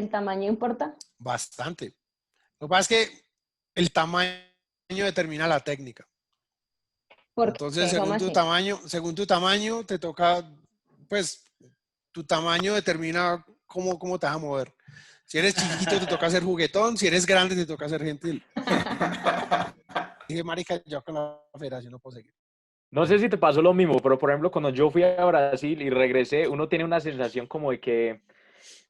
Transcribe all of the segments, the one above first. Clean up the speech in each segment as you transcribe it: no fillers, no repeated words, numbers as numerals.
¿El tamaño importa? Bastante. Lo que pasa es que el tamaño determina la técnica. ¿Por Entonces, qué? ¿Cómo así? según tu tamaño, te toca, pues, tu tamaño determina cómo te vas a mover. Si eres chiquito, te toca ser juguetón. Si eres grande, te toca ser gentil. Dije, marica, yo con la federación no puedo seguir. No sé si te pasó lo mismo, pero por ejemplo, cuando yo fui a Brasil y regresé, uno tiene una sensación como de que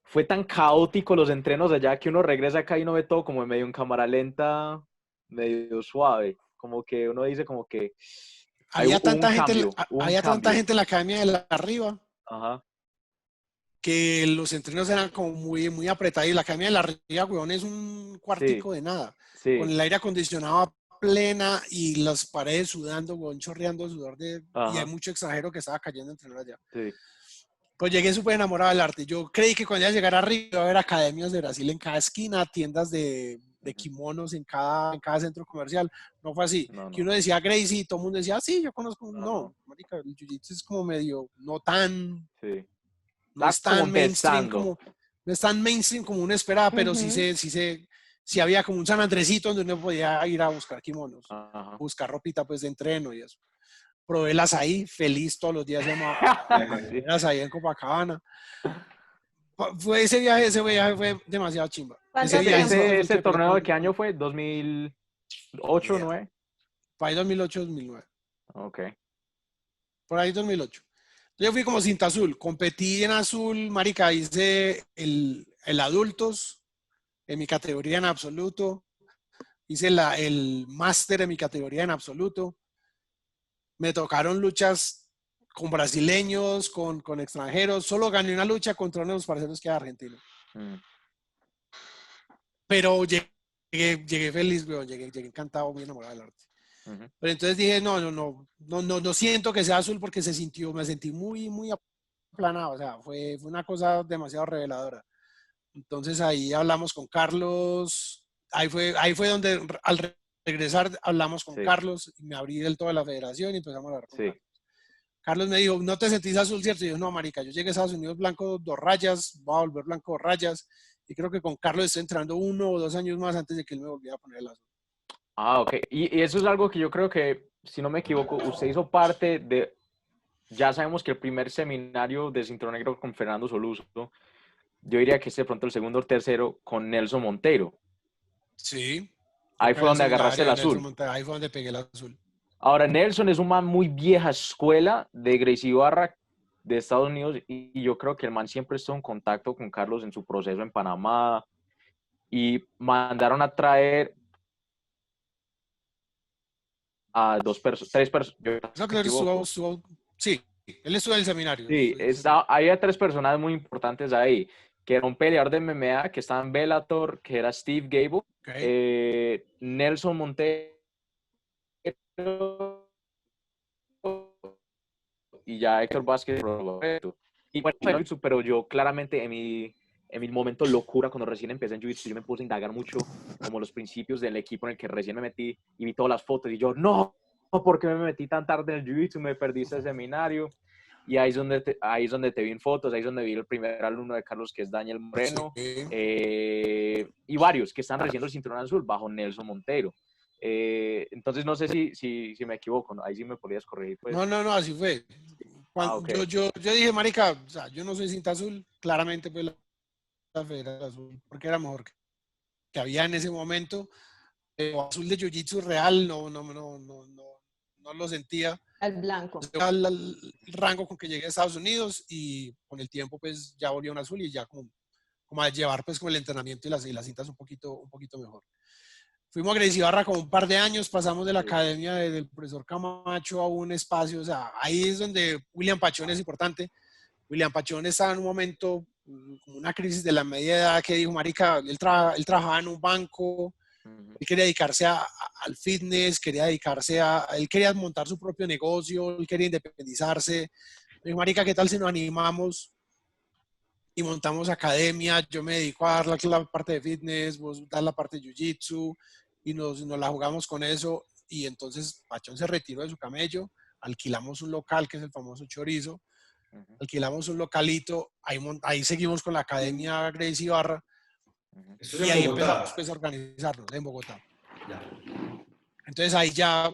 fue tan caótico los entrenos allá que uno regresa acá y uno ve todo como medio en cámara lenta, medio suave. Como que uno dice como que Había hubo un tanta gente, cambio, hubo un había tanta cambio. gente en la academia de la arriba Ajá, que los entrenos eran como muy apretados. Y la academia de la arriba, weón, es un sí, cuartico de nada. Con sí, el aire acondicionado a plena y las paredes sudando, weón, chorreando sudor y hay ajá, mucho extranjero que estaba cayendo a entrenar allá. sí. Pues llegué súper enamorado del arte. Yo creí que cuando iba a llegar arriba iba a haber academias de Brasil en cada esquina, tiendas de Ujú. kimonos en cada centro comercial. No fue así. No, Que no, uno decía Gracie y todo el mundo decía, ah, sí, yo conozco. no, no, No, marica, el jiu-jitsu es como medio, sí. no Está es como tan mainstream empezando. como uno esperaba, pero Ujú. sí había como un San Andresito donde uno podía ir a buscar kimonos, Ajá. buscar ropita pues de entreno y eso. Probé las ahí, feliz todos los días íbamos a Sí. las ahí en Copacabana. Ese viaje fue demasiado chimba. Ese ¿Cuánto viaje sí tiempo? fue el Ese que pegó torneo de con qué año fue? ¿2008, idea. 2009? Por ahí 2008, 2009. Ok. Por ahí 2008. Yo fui como cinta azul. Competí en azul, marica, hice el adultos en mi categoría en absoluto. Hice el máster en mi categoría en absoluto. Me tocaron luchas con brasileños, con extranjeros. Solo gané una lucha contra uno de los parceros que era argentino. Mm. Pero llegué feliz, weón. Llegué encantado, muy enamorado del arte. Ujú. Pero entonces dije, no siento que sea azul porque me sentí muy aplanado. O sea, fue una cosa demasiado reveladora. Entonces ahí hablamos con Carlos. Ahí fue donde al regresar hablamos con Sí, Carlos y me abrí del todo de la federación y empezamos a hablar con sí. Carlos. Carlos me dijo, ¿no te sentís azul, cierto? Y yo, no, marica, yo llegué a Estados Unidos blanco 2 rayas, voy a volver blanco 2 rayas. Y creo que con Carlos estoy entrando 1 o 2 años más antes de que él me volviera a poner el azul. Ah, ok. Y eso es algo que yo creo que, si no me equivoco, usted hizo parte de, ya sabemos que el primer seminario de Cinturón Negro con Fernando Soluzo, yo diría que es de pronto el segundo o tercero con Nelson Monteiro. Sí, creo Ahí que fue había un donde agarraste seminario el de Nelson azul. Montero, ahí fue donde pegué el azul. Ahora, Nelson es un man muy vieja escuela de Gracie Barra de Estados Unidos y yo creo que el man siempre estuvo en contacto con Carlos en su proceso en Panamá y mandaron a traer a tres personas, yo no Creo me que él equivoco. sí, él estuvo en el seminario. Sí, había tres personas muy importantes ahí, que era un peleador de MMA que estaba en Bellator, que era Steve Gable, Ok. Nelson Montero y ya Héctor Vázquez. Y bueno, pero yo claramente en mi momento locura, cuando recién empecé en Jiu-Jitsu, yo me puse a indagar mucho como los principios del equipo en el que recién me metí y vi todas las fotos y yo, no, ¿por qué me metí tan tarde en el Jiu-Jitsu? Me perdí ese seminario. Y ahí es donde te vi en fotos, ahí es donde vi el primer alumno de Carlos, que es Daniel Moreno, Sí. y varios que están recién el cinturón azul bajo Nelson Monteiro. Entonces no sé si me equivoco, ¿no? Ahí sí me podrías corregir, pues. No, así fue. Ah, ok. Yo dije, marica, o sea, yo no soy cinta azul, claramente pues la federación azul, porque era mejor que había en ese momento. Pero azul de jiu-jitsu real no lo sentía. Al blanco. Al rango con que llegué a Estados Unidos y con el tiempo pues ya volvió un azul y ya como a llevar pues con el entrenamiento y las cintas un poquito mejor. Fuimos a Gracie Barra como un par de años, pasamos de la Sí. academia del profesor Camacho a un espacio, o sea, ahí es donde William Pachón es importante. William Pachón estaba en un momento, como una crisis de la media edad, que dijo, marica, él trabajaba en un banco, Uh-huh. él quería dedicarse al fitness, él quería montar su propio negocio, él quería independizarse. Me dijo, marica, ¿qué tal si nos animamos y montamos academia? Yo me dedico a dar la parte de fitness, vos das la parte de jiu-jitsu y nos la jugamos con eso. Y entonces Pachón se retiró de su camello, alquilamos un local que es el famoso Chorizo, Uh-huh. alquilamos un localito, ahí seguimos con la academia Gracie Barra. Ujú. Esto es Y en ahí Bogotá. empezamos pues a organizarnos en Bogotá. Ya. Entonces ahí ya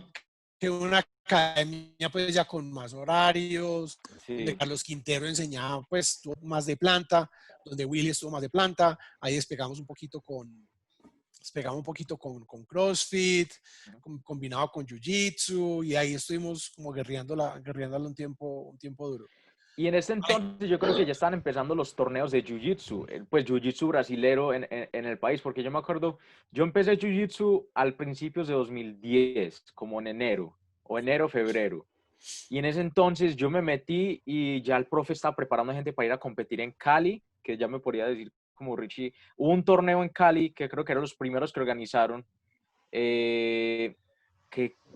que una academia pues ya con más horarios, donde Sí. Carlos Quintero enseñaba pues estuvo más de planta, donde Willy estuvo más de planta, ahí despegamos un poquito con CrossFit, combinado con Jiu-Jitsu, y ahí estuvimos como guerreándola un tiempo duro. Y en ese Ay, entonces yo creo que ya estaban empezando los torneos de Jiu-Jitsu, pues Jiu-Jitsu brasilero en el país, porque yo me acuerdo, yo empecé Jiu-Jitsu al principios de 2010, como en enero, o enero, febrero. Y en ese entonces yo me metí y ya el profe estaba preparando gente para ir a competir en Cali, que ya me podría decir como Richie. Hubo un torneo en Cali que creo que eran los primeros que organizaron, que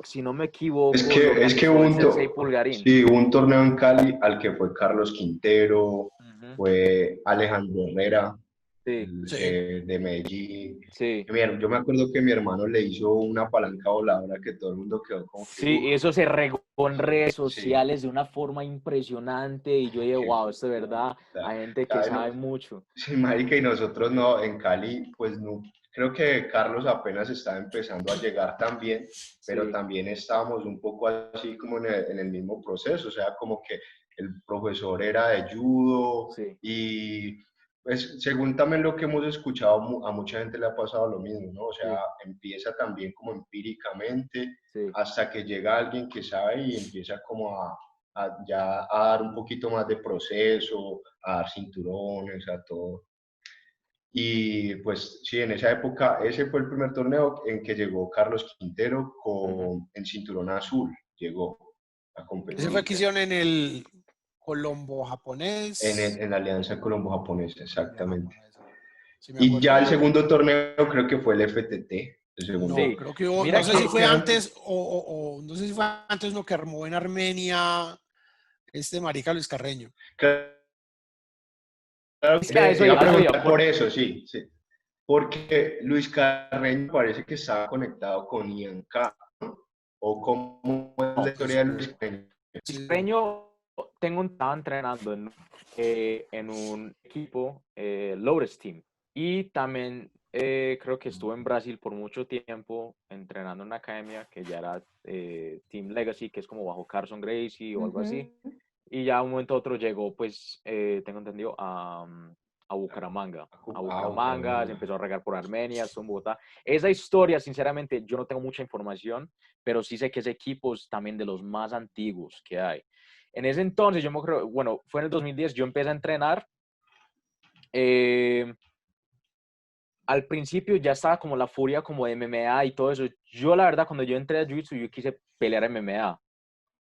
si no me equivoco lo Es que organizó el Sensei Pulgarín. sí, hubo un torneo en Cali al que fue Carlos Quintero, Ujú. fue Alejandro Herrera, Sí, sí. de Medellín. sí. Yo me acuerdo que mi hermano le hizo una palanca voladora que todo el mundo quedó como que, Sí, y eso se regó en redes sí, sociales de una forma impresionante y yo dije, que, wow, esto de verdad, hay gente que ay, sabe no, mucho. sí, marica, y nosotros no, en Cali, pues no, creo que Carlos apenas estaba empezando a llegar también, pero Sí, también estábamos un poco así como en el mismo proceso, o sea, como que el profesor era de judo sí, y pues según también lo que hemos escuchado, a mucha gente le ha pasado lo mismo, ¿no? O sea, sí, empieza también como empíricamente sí. hasta que llega alguien que sabe y empieza como ya a dar un poquito más de proceso, a dar cinturones, a todo. Y pues sí, en esa época, ese fue el primer torneo en que llegó Carlos Quintero Ujú. en cinturón azul, llegó a Ese fue competir que hicieron en el Colombo japonés. en la Alianza Colombo-Japonesa, Colombia exactamente. japonesa. Sí me Y acuerdo ya el de eso. segundo torneo creo que fue el FTT, el segundo. No, Sí, creo que hubo, no mira sé si que, fue antes o no sé si fue antes uno que armó en Armenia este marica Luis Carreño. Claro es que que te iba a a eso iba, preguntar por eso, sí, sí. Porque Luis Carreño parece que estaba conectado con Ian K. ¿O cómo es la no, historia de Luis Carreño? Sí, Peño estaba entrenando en un equipo, Lourdes Team, y también creo que estuvo en Brasil por mucho tiempo entrenando en una academia que ya era Team Legacy, que es como bajo Carson Gracie o algo así, Ujú. y ya un momento a otro llegó, pues, tengo entendido, a Bucaramanga. A Bucaramanga, se Bucaramanga. empezó a regar por Armenia, estuvo en Bogotá. Esa historia, sinceramente, yo no tengo mucha información, pero sí sé que ese equipo es también de los más antiguos que hay. En ese entonces, yo me creo, bueno, fue en el 2010, yo empecé a entrenar. eh, Al principio ya estaba como la furia como de MMA y todo eso. Yo, la verdad, cuando yo entré a Jiu-Jitsu, yo quise pelear MMA.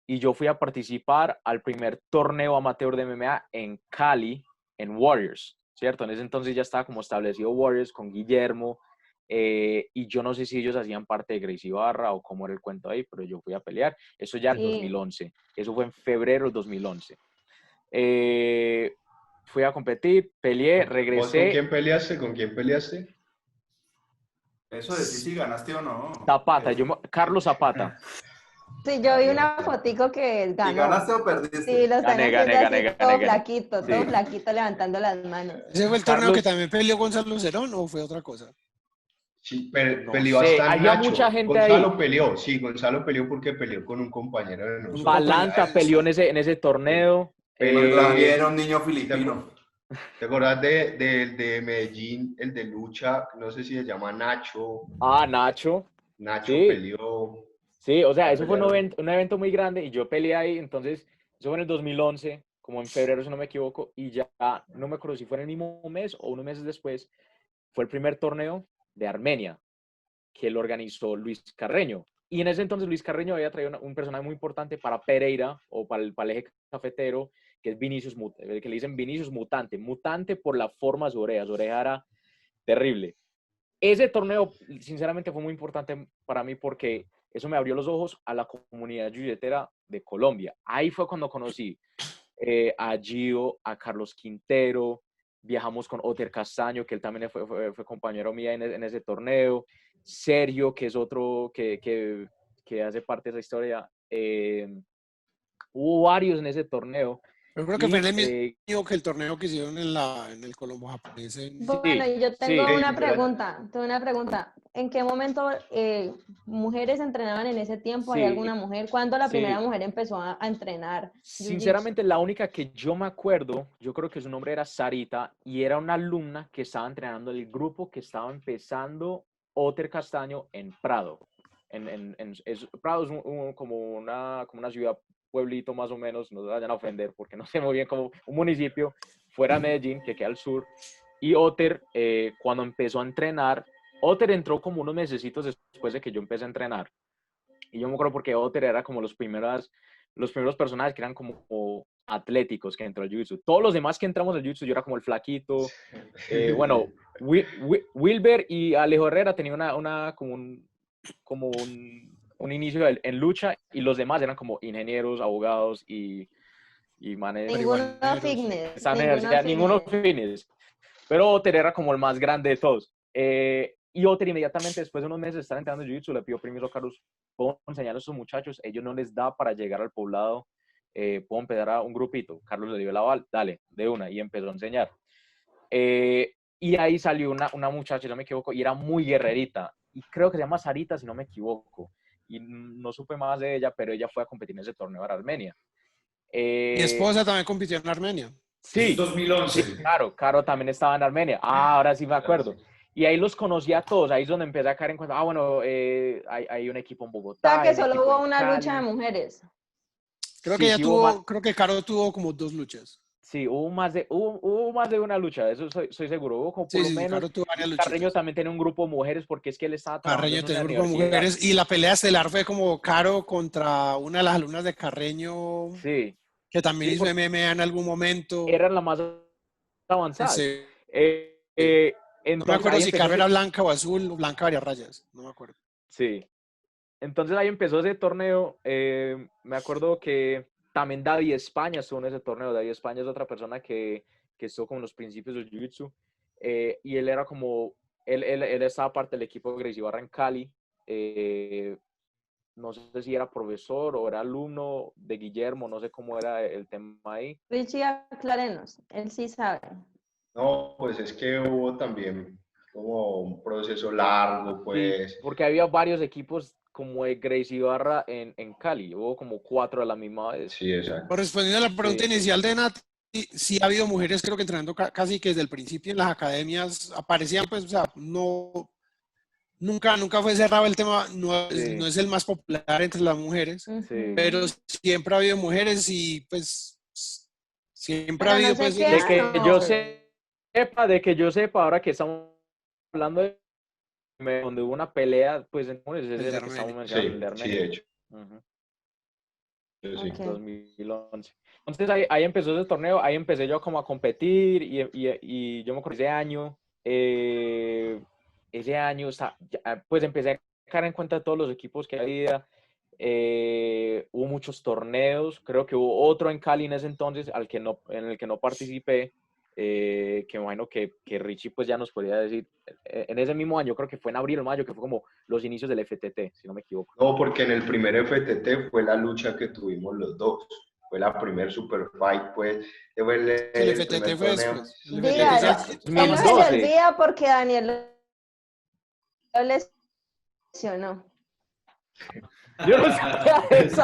Y yo fui a participar al primer torneo amateur de MMA en Cali, en Warriors, ¿cierto? En ese entonces ya estaba como establecido Warriors con Guillermo, y yo no sé si ellos hacían parte de Gracie Barra o cómo era el cuento ahí, pero yo fui a pelear. Eso ya en Sí, 2011, eso fue en febrero del 2011. Eh, Fui a competir, peleé, ¿Vos con regresé. quién peleaste? ¿Con quién peleaste? Eso de si ganaste o no. Zapata, Carlos Zapata. sí, yo vi Carlos una Zapata. fotico que ¿Y ganó. ganaste o Sí, perdiste? lo están Gané, haciendo gané, gané, así, gané, gané. todo Sí, flaquito, levantando las manos. ¿Ese fue el torneo que Carlos, también peleó Gonzalo Cerón o fue otra cosa? Sí, no peleó sé, hasta había mucha Nacho. gente ahí. Gonzalo peleó, sí, Gonzalo peleó porque peleó con un compañero de Con un nosotros. compañero. Balanta peleó en ese Sí. torneo. Pues Peleó, también era un niño ¿te filipino. te acordás de Medellín, el de lucha? No sé si se llama Nacho. Nacho. Nacho Sí, peleó, sí, o sea, ahí eso fue pelearon. un evento muy grande y yo peleé ahí. Entonces, eso fue en el 2011, como en febrero, si no me equivoco, y ya no me acuerdo si fue en el mismo mes o unos meses después, fue el primer torneo de Armenia que lo organizó Luis Carreño. Y en ese entonces Luis Carreño había traído un personaje muy importante para Pereira o para el eje cafetero, que es Vinicius, que le dicen Vinicius Mutante. Mutante por la forma de su oreja era terrible. Ese torneo, sinceramente, fue muy importante para mí porque eso me abrió los ojos a la comunidad jiu-jitera de Colombia. Ahí fue cuando conocí a Gio, a Carlos Quintero, viajamos con Oter Castaño, que él también fue compañero mío en ese torneo, Sergio, que es otro que hace parte de esa historia. Hubo varios en ese torneo Yo creo que fue en el mismo eh, año que el torneo que hicieron en el Colombo japonés. Bueno, y yo sí, tengo sí, una literal. pregunta, ¿En qué momento mujeres entrenaban en ese tiempo? ¿Hay sí, alguna mujer? ¿Cuándo la primera sí. mujer empezó a entrenar jiu-jitsu? Sinceramente, la única que yo me acuerdo, yo creo que su nombre era Sarita y era una alumna que estaba entrenando el grupo que estaba empezando Otter Castaño en Prado. Prado es como una ciudad, pueblito más o menos, no se vayan a ofender porque no sé muy bien, como un municipio fuera de Medellín que queda al sur. Y Otter, cuando empezó a entrenar, Otter entró como unos mesecitos después de que yo empecé a entrenar. Y yo me acuerdo porque Otter era como los primeros personajes que eran como atléticos que entró al Jiu-Jitsu. Todos los demás que entramos al Jiu-Jitsu, yo era como el flaquito. Bueno, Wilber y Alejo Herrera tenían un inicio en lucha y los demás eran como ingenieros, abogados y manes. Ninguno Marihuaneros, sí. fitness, Estaban en ninguno universidad, ninguno fitness. fines. Pero Otter era como el más grande de todos. Y Otter inmediatamente después de unos meses de estar entrenando Jiu-Jitsu le pidió permiso a Carlos, ¿puedo enseñar a esos muchachos? Ellos no les da para llegar al poblado, puedo empezar a un grupito. Carlos le dio el aval, dale, de una, y empezó a enseñar. Y ahí salió una muchacha, si no me equivoco, y era muy guerrerita. Y creo que se llama Sarita, si no me equivoco. Y no supe más de ella, pero ella fue a competir en ese torneo para Armenia. Mi esposa también compitió en Armenia. Es Sí, 2011. Caro también estaba en Armenia. Ahora sí me acuerdo. Y ahí los conocí a todos, ahí es donde empecé a caer en cuenta, bueno, hay un equipo en O sea, Bogotá, que hay un solo equipo hubo en una lucha de Cali. mujeres. Creo que Sí, ella sí hubo más, creo que Caro tuvo como 2 luchas. sí, hubo más de una lucha, eso soy seguro. Hubo como por Sí, lo sí, sí, Caro menos, tuvo varias y Carreño luchitas. también tiene un grupo de mujeres porque es que él estaba trabajando Carreño en tenía una un grupo de universidad. mujeres y la pelea estelar fue como Caro contra una de las alumnas de Carreño Sí, que también sí, hizo porque MMA en algún momento. eran las más avanzadas. Ese, no me Entonces acuerdo ahí si empezó, Caro era blanca o azul o blanca varias rayas, no me acuerdo. sí. Entonces ahí empezó ese torneo. Me acuerdo que también David España estuvo en ese torneo. David España es otra persona que estuvo con los principios del Jiu-Jitsu. Y él era como, él estaba parte del equipo de Gracie Barra en Cali. No sé si era profesor o era alumno de Guillermo, no sé cómo era el tema ahí. Richie, aclárenos, él sí sabe. No, pues es que hubo también como un proceso largo, Sí, pues. porque había varios equipos como de Gracie Barra en Cali. Hubo como 4 a la misma vez. Sí, exacto. Respondiendo a la pregunta Sí. inicial de Nati, sí ha habido mujeres, creo que entrenando casi que desde el principio en las academias aparecían, pues, o sea, nunca fue cerrado el tema, no Sí. es el más popular entre las mujeres, Sí. pero siempre ha habido mujeres y pues siempre Pero ha no habido se pues De quedan, que ¿no? yo sepa, ahora que estamos hablando de donde hubo una pelea, pues entonces es el de ese que estamos Armenia. mencionando, el Sí, de sí, de Armenia. hecho. Ujú, Sí. Ok. 2011. Entonces ahí empezó ese torneo, ahí empecé yo como a competir y yo me acuerdo ese año pues empecé a caer en cuenta de todos los equipos que había. Hubo muchos torneos, creo que hubo otro en Cali en ese entonces en el que no participé, que me imagino que Richie pues ya nos podría decir, en ese mismo año, creo que fue en abril o mayo, que fue como los inicios del FTT, si no me equivoco. No, porque en el primer FTT fue la lucha que tuvimos los dos. Fue la primer super fight, pues. Fue El el FTT primer fue torneo. después. El FTT Diga, es el él no se le 2012. olvida porque Daniel lo lesionó. Yo no sabía eso.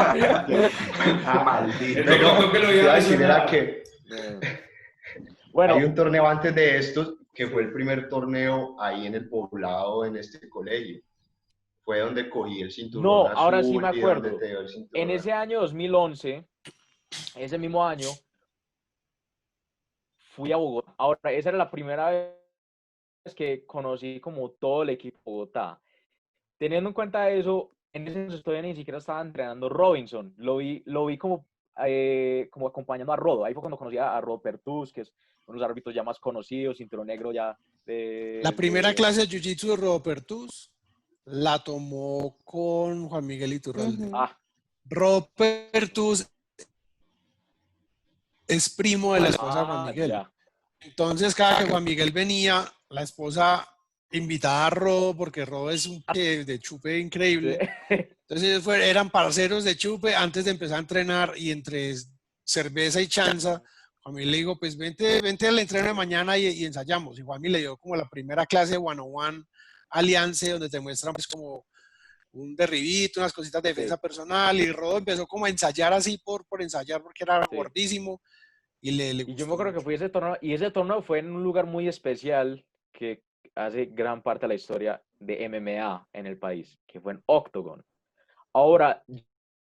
Maldito. Pero Creo que lo te iba iba a a decir era mencionar. que Bueno, hay un torneo antes de estos que sí. fue el primer torneo ahí en el poblado, en este colegio. Fue donde cogí el cinturón No, ahora sí azul me y donde acuerdo. te dio el En cinturón ese año 2011, ese mismo año, fui a Bogotá. Ahora, esa era la primera vez que conocí como todo el equipo de Bogotá. Teniendo en cuenta eso, en ese entonces todavía ni siquiera estaba entrenando Robinson. Lo vi como acompañando a Rodo. Ahí fue cuando conocí a Rodo Pertus, que es uno de los árbitros ya más conocidos, cinturón negro ya La primera de... clase de Jiu-Jitsu de Robertus la tomó con Juan Miguel Iturralde. Ujú. Ah, Robertus es primo de la esposa de Juan Miguel. ya. Entonces, cada que Juan Miguel venía, la esposa invitaba a Rodo, porque Rodo es un de chupe increíble. Sí. Entonces, ellos eran parceros de chupe antes de empezar a entrenar y entre cerveza y chanza. Juanmi le digo, pues vente al entreno de mañana y ensayamos. Y Juanmi le dio como la primera clase de one-on-one Alianza, donde te muestran pues como un derribito, unas cositas de defensa personal, y Rodo empezó como a ensayar así por ensayar porque era gordísimo y le Y yo me gustó acuerdo que mucho. fui a ese torneo, y ese torneo fue en un lugar muy especial que hace gran parte de la historia de MMA en el país, que fue en Octagon. Ahora,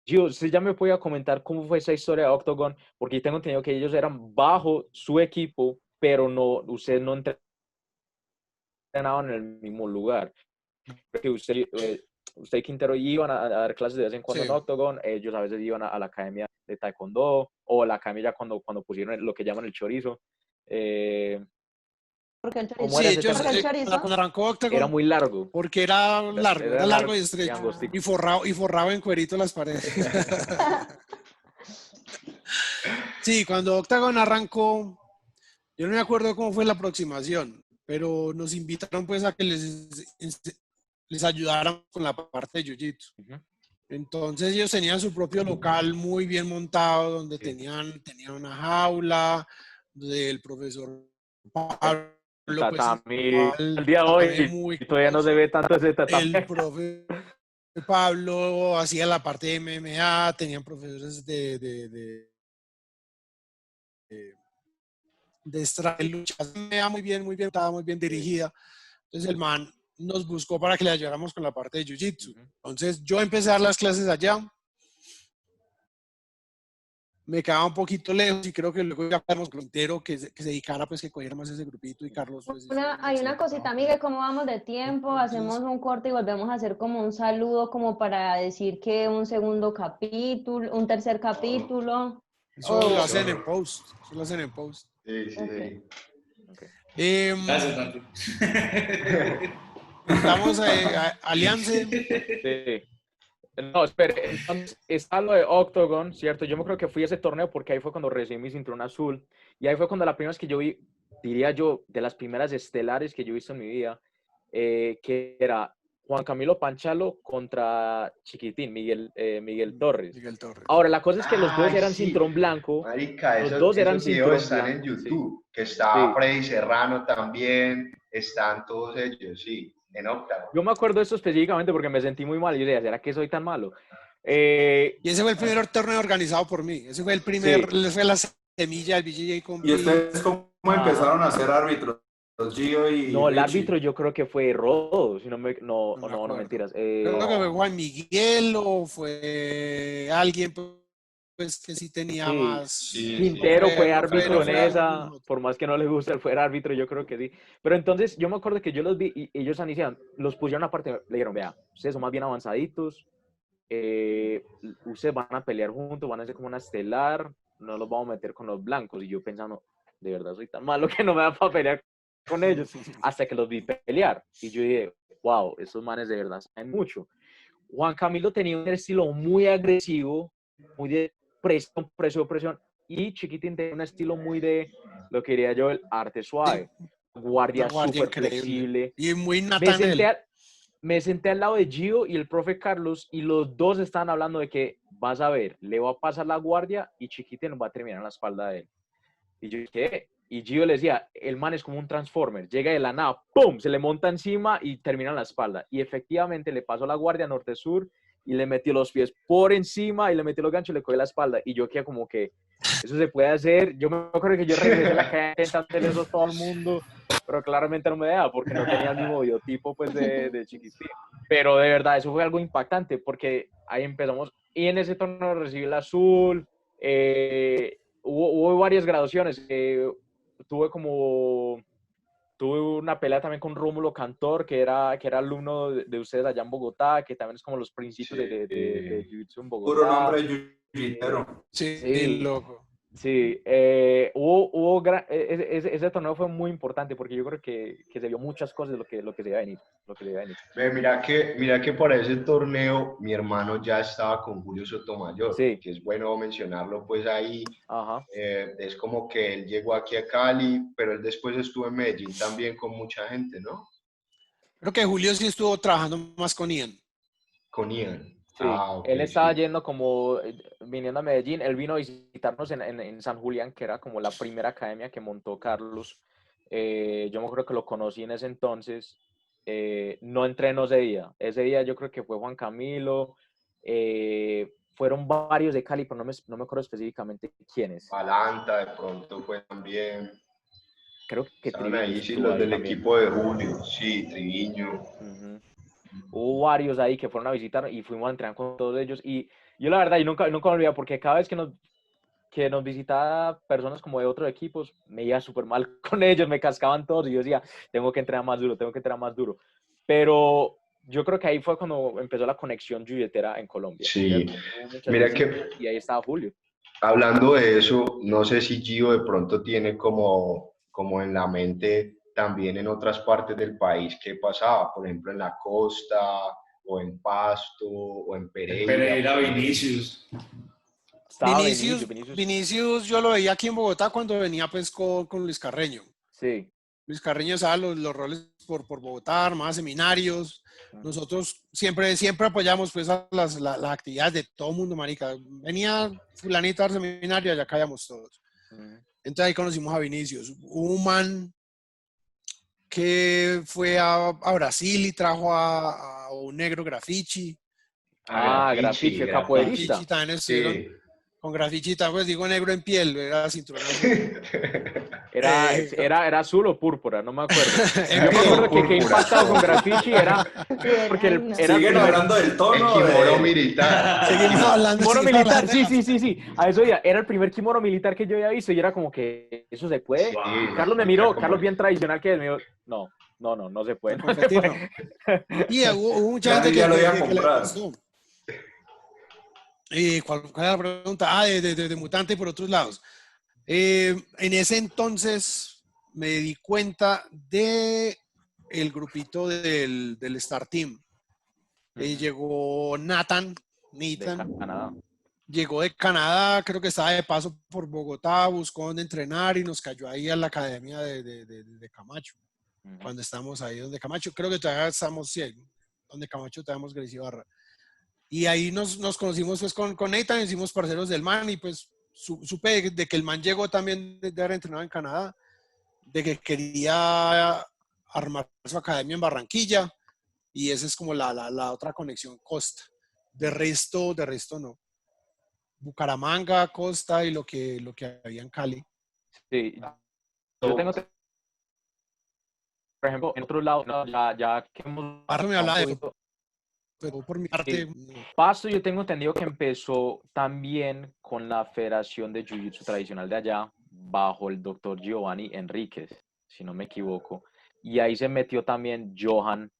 usted ya me podía comentar cómo fue esa historia de Octagon, porque tengo entendido que ellos eran bajo su equipo, pero no, ustedes no entrenaban en el mismo lugar. Que usted y Quintero iban a dar clases de vez en cuando en Sí. Octagon, ellos a veces iban a la academia de Taekwondo, o la academia cuando pusieron lo que llaman el chorizo. Porque el ¿Cómo chorizo. era Sí, ese ellos, Porque el torneo? chorizo. cuando arrancó Era Octagon, muy largo. porque era Era largo y largo y estrecho, angostico. y forrado en cuerito las paredes. Sí, cuando Octagon arrancó, yo no me acuerdo cómo fue la aproximación, pero nos invitaron pues a que les ayudaran con la parte de Jiu-Jitsu. Ujú. Entonces ellos tenían su propio local muy bien montado, donde tenían una jaula, donde el profesor Pablo pues Tatami, ocupaba el día de tatami hoy muy todavía no se cómodo. ve tanto ese tatami. El profe Pablo hacía la parte de MMA, tenían profesores de lucha MMA muy bien, estaba muy bien dirigida. Entonces el man nos buscó para que le ayudáramos con la parte de Jiu-Jitsu. Ujú. Entonces yo empecé a dar las clases allá. Me quedaba un poquito lejos y creo que luego ya Carlos Quintero que se dedicara pues que cogiera más ese grupito y Carlos pues hizo un Hay una excelente cosita, trabajo. amiga, ¿cómo vamos de tiempo? Hacemos Entonces, un corte y volvemos a hacer como un saludo, como para decir que un segundo capítulo, un tercer capítulo. eso lo O, hacen en Listo. post. Eso lo hacen en post. Sí, sí, ok. sí. Okay. Gracias, Santi. Montamos Alianza. Sí. No, espere, entonces está lo de Octagon, ¿cierto? Yo me creo que fui a ese torneo porque ahí fue cuando recibí mi cinturón azul, y ahí fue cuando la primera vez que yo vi, diría yo, de las primeras estelares que yo he visto en mi vida, que era Juan Camilo Panchalo contra Chiquitín, Miguel Torres. Miguel Torres. Ahora, la cosa es que los dos Ay, eran sí. cinturón blanco, Marica, los dos eran esos videos cinturón están en blanco, sí, YouTube, que está sí. Freddy Serrano también, están todos ellos, sí, en Octagon. Yo me acuerdo de eso específicamente porque me sentí muy mal y yo decía, ¿será que soy tan malo? Y ese fue el primer torneo organizado por mí. Ese fue Sí, fue la semilla del BJJ con ¿Y ustedes cómo ajá. empezaron a ser árbitros? Gio y No, el árbitro Richie. yo creo que fue Rodo, si no me, no me no acuerdo. mentiras. Creo que fue No, Juan Miguel o fue alguien pues que sí tenía Sí, más. sí, sí. Quintero fue No árbitro en fue alguno de esa, nosotros. por más que no le guste, él fue árbitro, yo creo que sí. Pero entonces yo me acuerdo que yo los vi y ellos iniciaron, los pusieron aparte, le dijeron, vea, ustedes son más bien avanzaditos, ustedes van a pelear juntos, van a ser como una estelar, no los vamos a meter con los blancos. Y yo pensando, de verdad soy tan malo que no me da para pelear con ellos, hasta que los vi pelear. Y yo dije, wow, estos manes de verdad saben mucho. Juan Camilo tenía un estilo muy agresivo, muy de presión, presión, presión, y Chiquitín tenía un estilo muy de, lo que diría yo, el arte Sí, suave, una guardia guardia súper increíble. flexible. Y muy Me nata en senté, él. me senté al lado de Gio y el profe Carlos, y los dos estaban hablando de que, vas a ver, le va a pasar la guardia y Chiquitín va a terminar en la espalda de él. Y yo dije, y Gio le decía, el man es como un transformer, llega de la nada, ¡pum!, se le monta encima y termina en la espalda. Y efectivamente le pasó la guardia norte-sur y le metió los pies por encima y le metió los ganchos y le cogió la espalda. Y yo quedé como que, eso se puede hacer. Yo me acuerdo que yo regresé a la calle intentando hacer eso a todo el mundo, pero claramente no me daba porque no tenía el mismo biotipo pues de Chiquitín. Pero de verdad, eso fue algo impactante porque ahí empezamos. Y en ese torneo recibí el azul, hubo varias graduaciones. Tuve una pelea también con Rómulo Cantor, que era alumno de ustedes allá en Bogotá, que también es como los principios de Sí. Jiu-Jitsu en Puro Bogotá. nombre Eh, jiu-jitero. Sí, sí, loco. sí. Ese torneo fue muy importante porque yo creo que se vio muchas cosas de lo que se iba a venir. Lo que se iba a venir. Ve, mira que para ese torneo mi hermano ya estaba con Julio Sotomayor, Sí, que es bueno mencionarlo pues ahí. ajá. Es como que él llegó aquí a Cali, pero él después estuvo en Medellín también con mucha gente, ¿no? Creo que Julio sí estuvo trabajando más con Ian. Con Ian. Sí, Ok, él estaba sí. yendo como, viniendo a Medellín, él vino a visitarnos en San Julián, que era como la primera academia que montó Carlos. Yo me acuerdo que lo conocí en ese entonces, no entrenó ese día yo creo que fue Juan Camilo, fueron varios de Cali, pero no me acuerdo específicamente quiénes. Balanta de pronto fue también. Creo que Estaban ahí, Triviños sí, estuvo los ahí del también. equipo de Julio. Sí, Triviño. Ujú. Hubo varios ahí que fueron a visitar y fuimos a entrenar con todos ellos. Y yo la verdad, yo nunca me olvidé porque cada vez que nos visitaba personas como de otros equipos, me iba súper mal con ellos, me cascaban todos y yo decía, tengo que entrenar más duro, tengo que entrenar más duro. Pero yo creo que ahí fue cuando empezó la conexión jiu-jitera en Colombia, Sí. ¿cierto? Hubo muchas Mira visitas que y ahí estaba Julio. hablando de eso, no sé si Gio de pronto tiene como en la mente también en otras partes del país qué pasaba, por ejemplo en la costa o en Pasto o en El Pereira, Pereira por ejemplo. Vinicius. Estaba Vinicius, Vinicius, yo lo veía aquí en Bogotá cuando venía pues con Luis Carreño. sí. Luis Carreño usaba los roles por Bogotá, armaba seminarios. Nosotros siempre apoyamos pues a las actividades de todo el mundo, marica. Venía fulanito a dar seminario, allá caíamos todos. Entonces ahí conocimos a Vinicius. Hubo un man que fue a Brasil y trajo a un negro Graffiti. A Graffiti, Grafici, el Grafici. Graffiti capoeirista. también estuvieron Sí. con Graffiti, pues digo negro en piel, era cinturón azul. Eh, Era azul o púrpura, no me acuerdo. en Yo me piel. acuerdo que quedé Púrpura. impactado con Graffiti era Sí, porque ay, no. era el ¿Siguen primer hablando del El tono kimono de... militar. Seguimos hablando, kimono seguimos militar. hablando. Sí. A eso ya, era el primer kimono militar que yo había visto y era como que eso se puede. Sí, Y Carlos me marica, miró, como Carlos bien tradicional que es, me dijo, no se puede, Para no se competir, no. puede. Y hubo mucha Casi gente ya lo iba a que le comprar. gustó. ¿Cuál era la pregunta? De Mutante y por otros lados. En ese entonces me di cuenta de el grupito del Star Team. Llegó Nathan, De Canadá. llegó de Canadá, creo que estaba de paso por Bogotá, buscó dónde entrenar y nos cayó ahí a la academia de Camacho. Cuando estamos ahí donde Camacho, creo que todavía estamos, sí, donde Camacho tenemos Gracie Barra. Y ahí nos conocimos pues con Nathan, hicimos parceros del man y pues supe de que el man llegó también de haber entrenado en Canadá, de que quería armar su academia en Barranquilla y esa es como la otra conexión costa. De resto no. Bucaramanga, Costa y lo que había en Cali. Sí. Yo tengo, por ejemplo, en otro lado, no, ya que hemos Ahora me un habla de poquito. pero por mi parte, Pasto, yo tengo entendido que empezó también con la Federación de Jiu-Jitsu Tradicional de allá, bajo el doctor Giovanni Enríquez, si no me equivoco. Y ahí se metió también Johan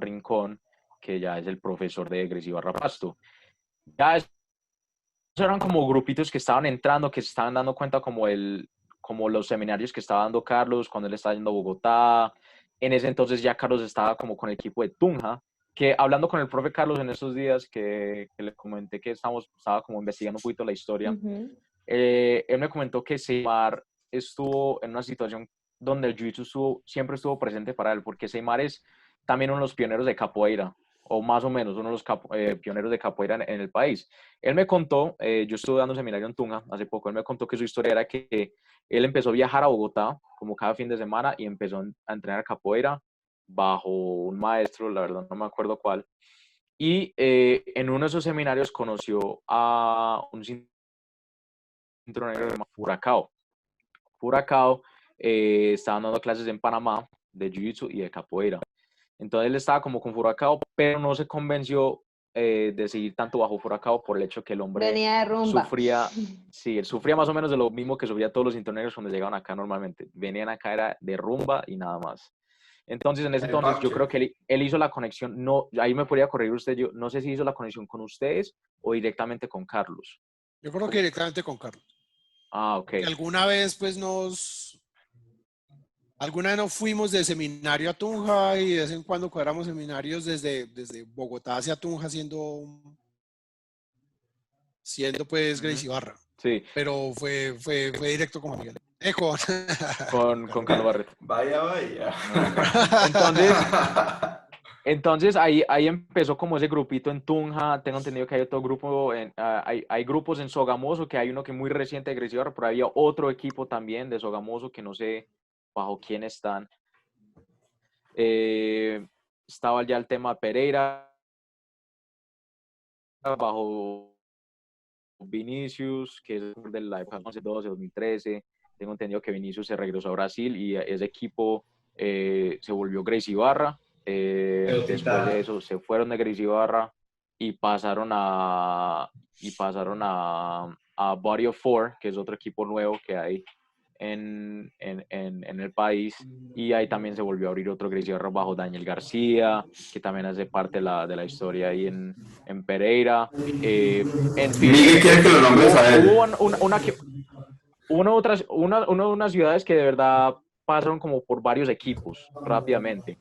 Rincón, que ya es el profesor de Gracie Barra Pasto. Ya esos eran como grupitos que estaban entrando, que se estaban dando cuenta como los seminarios que estaba dando Carlos cuando él estaba yendo a Bogotá. En ese entonces ya Carlos estaba como con el equipo de Tunja, que hablando con el profe Carlos en estos días que le comenté que estaba como investigando un poquito la historia, él me comentó que Seymar estuvo en una situación donde el jiu-jitsu siempre estuvo presente para él, porque Seymar es también uno de los pioneros de capoeira, o más o menos uno de los pioneros de capoeira en el país. Él me contó, yo estuve dando un seminario en Tunja hace poco, él me contó que su historia era que él empezó a viajar a Bogotá como cada fin de semana y empezó a entrenar capoeira bajo un maestro, la verdad no me acuerdo cuál, y en uno de esos seminarios conoció a un cinturón negro llamado Furacao. Furacao estaba dando clases en Panamá de Jiu-Jitsu y de capoeira. Entonces él estaba como con Furacao, pero no se convenció de seguir tanto bajo Furacao por el hecho que el hombre venía de rumba. él sufría más o menos de lo mismo que sufría todos los cinturoneros cuando llegaban acá normalmente. Venían acá era de rumba y nada más. Entonces, en ese entonces, yo creo que él hizo la conexión, no, ahí me podría corregir usted, yo no sé si hizo la conexión con ustedes o directamente con Carlos. Yo creo que directamente con Carlos. Ok. Y alguna vez pues alguna vez nos fuimos de seminario a Tunja y de vez en cuando cuadramos seminarios desde Bogotá hacia Tunja siendo pues Gracie Barra. Sí. Pero fue directo con Miguel. Con Carlos Barreto. Vaya. Entonces, Entonces ahí empezó como ese grupito en Tunja. Tengo entendido que hay otro grupo, hay grupos en Sogamoso, que hay uno que es muy reciente de Grecia, pero había otro equipo también de Sogamoso que no sé bajo quién están. Estaba ya el tema Pereira, bajo Vinicius, que es de la época 2012, 2013. Tengo entendido que Vinicius se regresó a Brasil y ese equipo se volvió Gracie Ibarra. Después de eso se fueron de Gracie Ibarra y pasaron a Body of Four, que es otro equipo nuevo que hay en el país, y ahí también se volvió a abrir otro Gracie Ibarra bajo Daniel García, que también hace parte de la historia ahí en Pereira. En fin, Miguel quiere que lo nombres a él. Hubo unas ciudades que de verdad pasaron como por varios equipos rápidamente,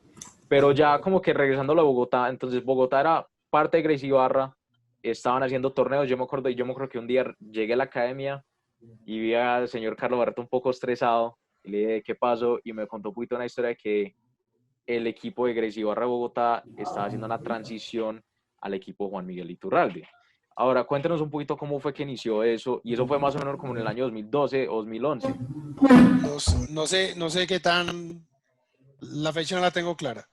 pero ya como que regresando a Bogotá, entonces Bogotá era parte de Gracie Ibarra, estaban haciendo torneos, yo me acuerdo que un día llegué a la academia y vi al señor Carlos Barreto un poco estresado, y le dije, ¿qué pasó? Y me contó un poquito una historia de que el equipo de Gracie Ibarra de Bogotá estaba haciendo una transición al equipo Juan Miguel Iturralde. Ahora, cuéntanos un poquito cómo fue que inició eso, y eso fue más o menos como en el año 2012 o 2011. No sé qué tan... La fecha no la tengo clara.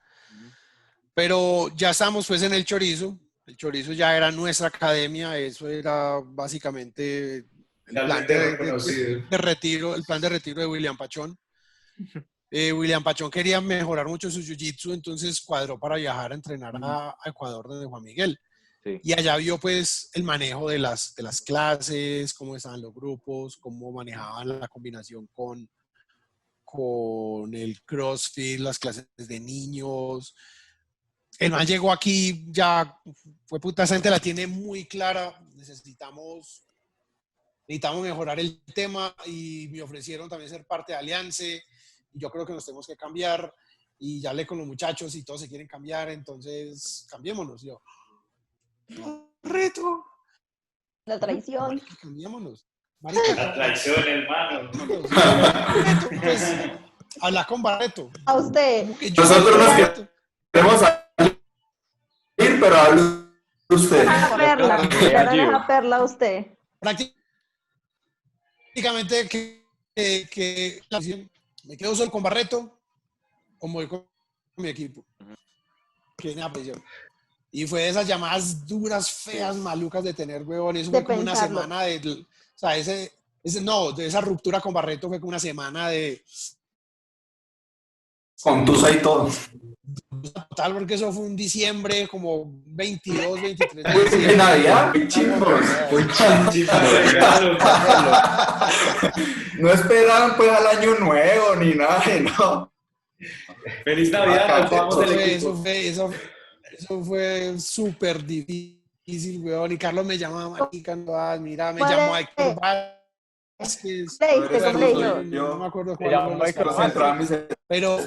Pero ya estamos pues en el Chorizo. El Chorizo ya era nuestra academia. Eso era básicamente el plan de retiro, el plan de retiro de William Pachón. William Pachón quería mejorar mucho su jiu-jitsu, entonces cuadró para viajar a entrenar a Ecuador desde Juan Miguel. Sí. Y allá vio pues el manejo de las clases, cómo estaban los grupos, cómo manejaban la combinación con el CrossFit, las clases de niños. El man llegó aquí, ya fue puta, esa gente la tiene muy clara, necesitamos mejorar el tema, y me ofrecieron también ser parte de Aliance, y yo creo que nos tenemos que cambiar, y ya hablé con los muchachos y todos se quieren cambiar, entonces cambiémonos. Yo, reto. La traición. Marica, cambiémonos. Marica, La traición, hermano. Reto, pues, habla con Barreto. A usted. Nosotros nos queremos ir, pero hable usted. Una perla. Una perla a usted. Prácticamente que me quedo solo con Barreto o me voy con mi equipo. Que viene a presión. Y fue de esas llamadas duras, feas, malucas de tener, huevón. Eso fue como una semana de... O sea, de esa ruptura con Barreto fue como una semana de... Con tusa y todo. Total, porque eso fue un diciembre, como 22, 23 de Muy diciembre. Navidad, muy chimbos. Muy chimbos. No esperaban pues al año nuevo ni nada, no. Feliz Navidad, nos vamos del equipo. Eso fue súper difícil, weón. Y Carlos me llamaba, marica, mira, me llamó Héctor Vázquez. No me acuerdo cuál fue. Pero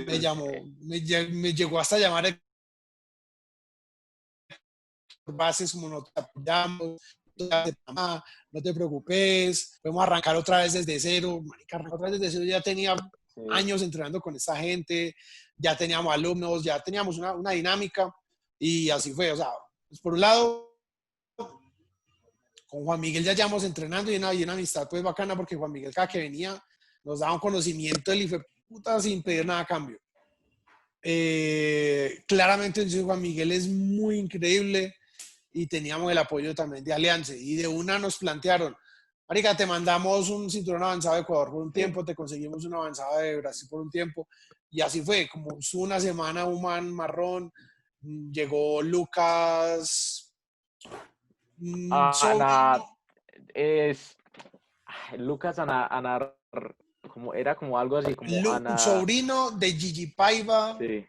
me llamó, me llegó hasta llamar Héctor Vázquez, como no te apoyamos, no te preocupes, podemos arrancar otra vez desde cero. Marica, arrancar otra vez desde cero, ya tenía años entrenando con esta gente, ya teníamos alumnos, ya teníamos una dinámica, y así fue. O sea, pues por un lado, con Juan Miguel ya llevamos entrenando, y una amistad pues bacana, porque Juan Miguel cada que venía nos daba un conocimiento del hijo de puta sin pedir nada a cambio. Claramente entonces Juan Miguel es muy increíble, y teníamos el apoyo también de Alianza, y de una nos plantearon, marica, te mandamos un cinturón avanzado de Ecuador por un tiempo, te conseguimos un avanzado de Brasil por un tiempo, y así fue, como una semana, un man marrón, llegó Lucas Lucas Ana, como era como algo así como un sobrino de Gigi Paiva, sí.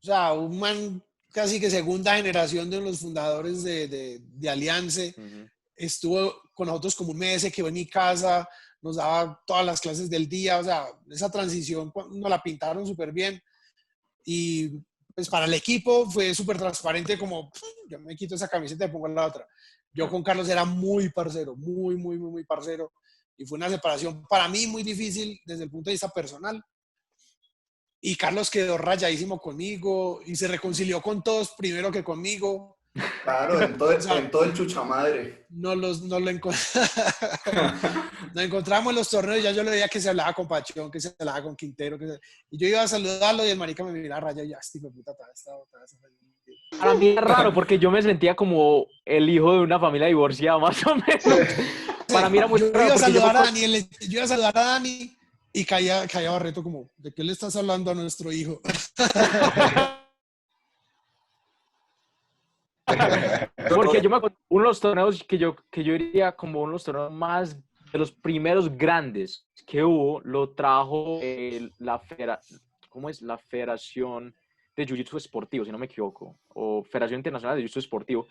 O sea, un man casi que segunda generación de los fundadores de Alianza. Estuvo con nosotros como un mes, se quedó en mi casa, nos daba todas las clases del día. O sea, esa transición nos la pintaron súper bien, y pues para el equipo fue súper transparente, como yo me quito esa camiseta y pongo la otra. Yo con Carlos era muy parcero, muy parcero, y fue una separación para mí muy difícil desde el punto de vista personal, y Carlos quedó rayadísimo conmigo y se reconcilió con todos primero que conmigo. Claro, en todo, O sea, en todo el chucha madre. nos encontramos en los torneos y ya yo le veía que se hablaba con Pachón, que se hablaba con Quintero. Y yo iba a saludarlo y el marica me miraba rayado y ya, este hijo de puta, Para mí es raro porque yo me sentía como el hijo de una familia divorciada, más o menos. Para mí era muy yo raro. iba a porque saludar a Dani, yo iba a saludar a Dani y caía Barreto como, ¿de qué le estás hablando a nuestro hijo? Porque yo me acuerdo, uno de los torneos que yo diría como uno de los torneos más, de los primeros grandes que hubo, lo trajo ¿cómo es? La Federación de Jiu-Jitsu Esportivo, si no me equivoco, o Federación Internacional de Jiu-Jitsu Esportivo,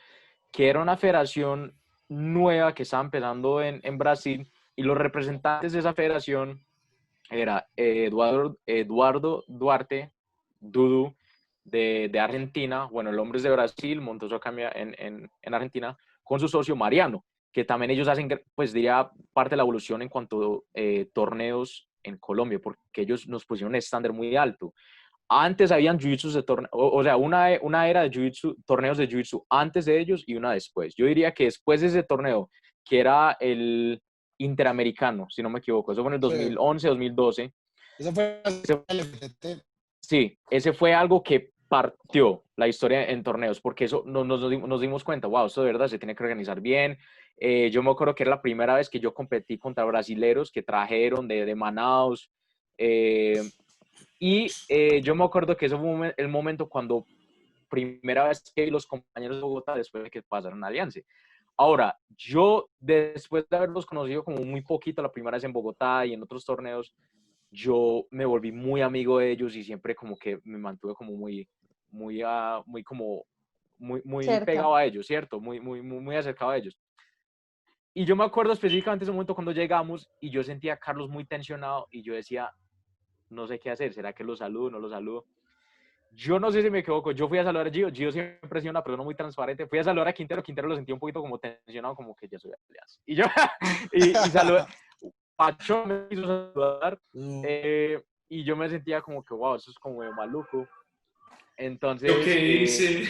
que era una federación nueva que estaba empezando en Brasil, y los representantes de esa federación era Eduardo Duarte, Dudu, de Argentina, bueno, el hombre es de Brasil, montó su academia en Argentina, con su socio Mariano, que también ellos hacen, pues diría, parte de la evolución en cuanto a torneos en Colombia, porque ellos nos pusieron un estándar muy alto. Antes habían jiu-jitsu de torneos, o sea, una era de jiu-jitsu, torneos de jiu-jitsu antes de ellos y una después. Yo diría que después de ese torneo, que era el Interamericano, si no me equivoco, eso fue en el 2011, 2012. Esa fue el FTT. Sí, ese fue algo que partió la historia en torneos, porque eso nos dimos cuenta, wow, esto de verdad se tiene que organizar bien. Yo me acuerdo que era la primera vez que yo competí contra brasileros que trajeron de Manaus. Yo me acuerdo que ese fue el momento cuando primera vez que vi los compañeros de Bogotá después de que pasaron a Alianza. Ahora, yo después de haberlos conocido como muy poquito la primera vez en Bogotá y en otros torneos, yo me volví muy amigo de ellos y siempre como que me mantuve como muy pegado a ellos, ¿cierto? Muy acercado a ellos. Y yo me acuerdo específicamente ese momento cuando llegamos y yo sentía a Carlos muy tensionado y yo decía, no sé qué hacer, ¿será que lo saludo, no lo saludo? Yo no sé si me equivoco, yo fui a saludar a Gio siempre ha sido una persona muy transparente, fui a saludar a Quintero lo sentí un poquito como tensionado, como que ya soy Alianza. Y yo, y saludé, Pacho me hizo saludar, y yo me sentía como que, wow, eso es como de maluco. Entonces, ¿Qué hice?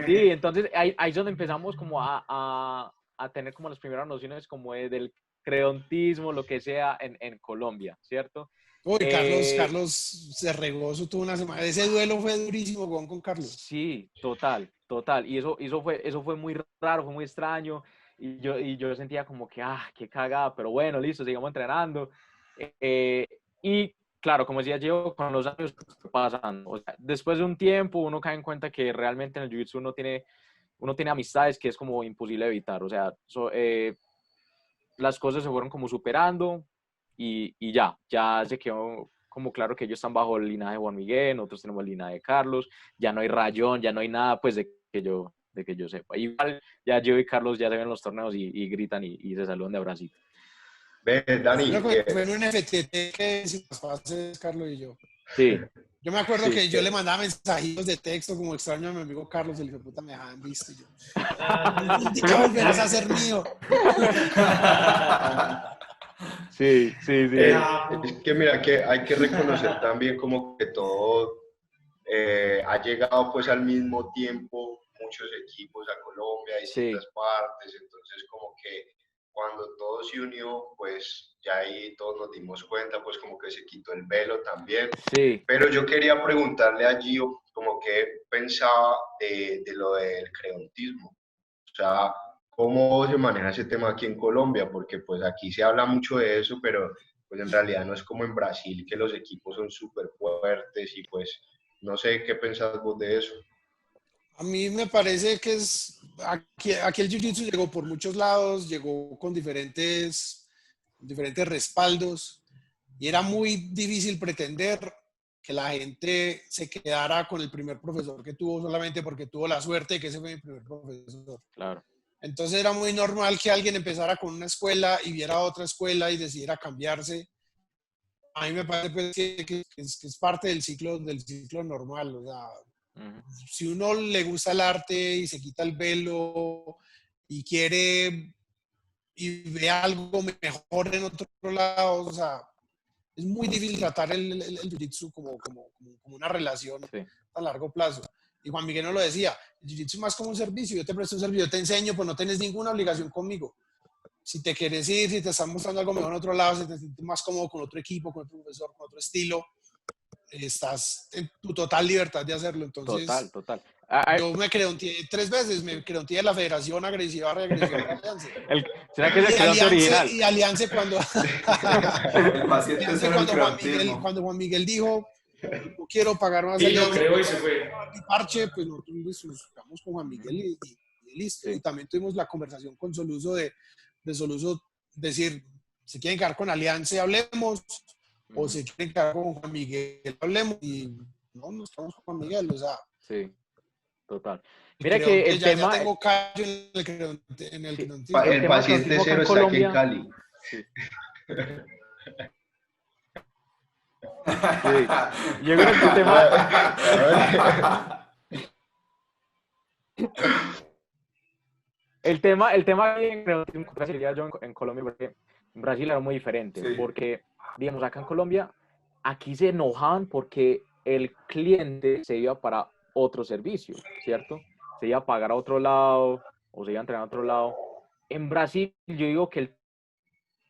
sí, entonces ahí es donde empezamos como a tener como las primeras nociones como del creontismo, lo que sea en Colombia, ¿cierto? Uy, Carlos se regó, eso tuvo una semana. Ese duelo fue durísimo con Carlos. Sí, total. Y eso fue muy raro, fue muy extraño. Y yo sentía como que, qué cagada, pero bueno, listo, sigamos entrenando. Y claro, como decía yo, con los años pasan. O sea, después de un tiempo uno cae en cuenta que realmente en el jiu-jitsu uno tiene amistades que es como imposible evitar. O sea, las cosas se fueron como superando y ya se quedó como claro que ellos están bajo el linaje de Juan Miguel, nosotros tenemos el linaje de Carlos, ya no hay rayón, ya no hay nada, pues de que yo sepa. Igual ya yo y Carlos ya se ven los torneos y gritan y se saludan de abracito. Ve, Dani. Fue en un FTT que hicimos pases, Carlos y yo. Sí. Yo me acuerdo que yo le mandaba mensajitos de texto como extraño a mi amigo Carlos, el hijo de puta me dejaban visto. Y yo, ¿qué volverás a ser mío? Sí. Es que mira que hay que reconocer también como que todo ha llegado pues al mismo tiempo muchos equipos a Colombia, a distintas partes, entonces como que cuando todo se unió, pues ya ahí todos nos dimos cuenta, pues como que se quitó el velo también. Sí. Pero yo quería preguntarle a Gio como que pensaba de lo del creontismo. O sea, ¿cómo se maneja ese tema aquí en Colombia? Porque pues aquí se habla mucho de eso, pero pues en realidad no es como en Brasil, que los equipos son súper fuertes y pues no sé qué pensás vos de eso. A mí me parece que aquí el Jiu-Jitsu llegó por muchos lados, llegó con diferentes respaldos y era muy difícil pretender que la gente se quedara con el primer profesor que tuvo solamente porque tuvo la suerte de que ese fue mi primer profesor. Claro. Entonces era muy normal que alguien empezara con una escuela y viera otra escuela y decidiera cambiarse. A mí me parece pues, que es parte del ciclo normal. O sea, si uno le gusta el arte y se quita el velo y quiere y ve algo mejor en otro lado, o sea, es muy difícil tratar el jiu-jitsu como una relación Sí. a largo plazo. Y Juan Miguel nos lo decía, el jiu-jitsu es más como un servicio, yo te presto un servicio, yo te enseño, pues no tienes ninguna obligación conmigo. Si te quieres ir, si te están mostrando algo mejor en otro lado, si te sientes más cómodo con otro equipo, con otro profesor, con otro estilo, estás en tu total libertad de hacerlo. Entonces, Total. yo me creé un 3 veces, me creé un de la Federación Agresiva, Reagresiva, Alianza. ¿Será que es el creador original? Y Alianza cuando, El paciente Alianza cero el creatismo. cuando Juan Miguel dijo, no quiero pagar más Y lo Alianza, creó y se fue. mi parche, pues nosotros nos quedamos con Juan Miguel y listo. Sí. Y también tuvimos la conversación con Soluso de Soluso decir, si quieren quedar con Alianza, hablemos, o si quieren quedar con Juan Miguel, hablemos, y no, nos quedamos con Juan Miguel, o sea. Sí, total. Mira Creo que el ya tema... tengo callo en el Sí. creontismo. El El tema paciente creatismo acá en cero está aquí en Colombia- Cali. Sí. Sí. Yo creo que el tema creo que sería yo en Colombia, porque en Brasil era muy diferente, Sí. porque, digamos, acá en Colombia, aquí se enojaban porque el cliente se iba para otro servicio, ¿cierto? Se iba a pagar a otro lado, o se iba a entrenar a otro lado. En Brasil, yo digo que el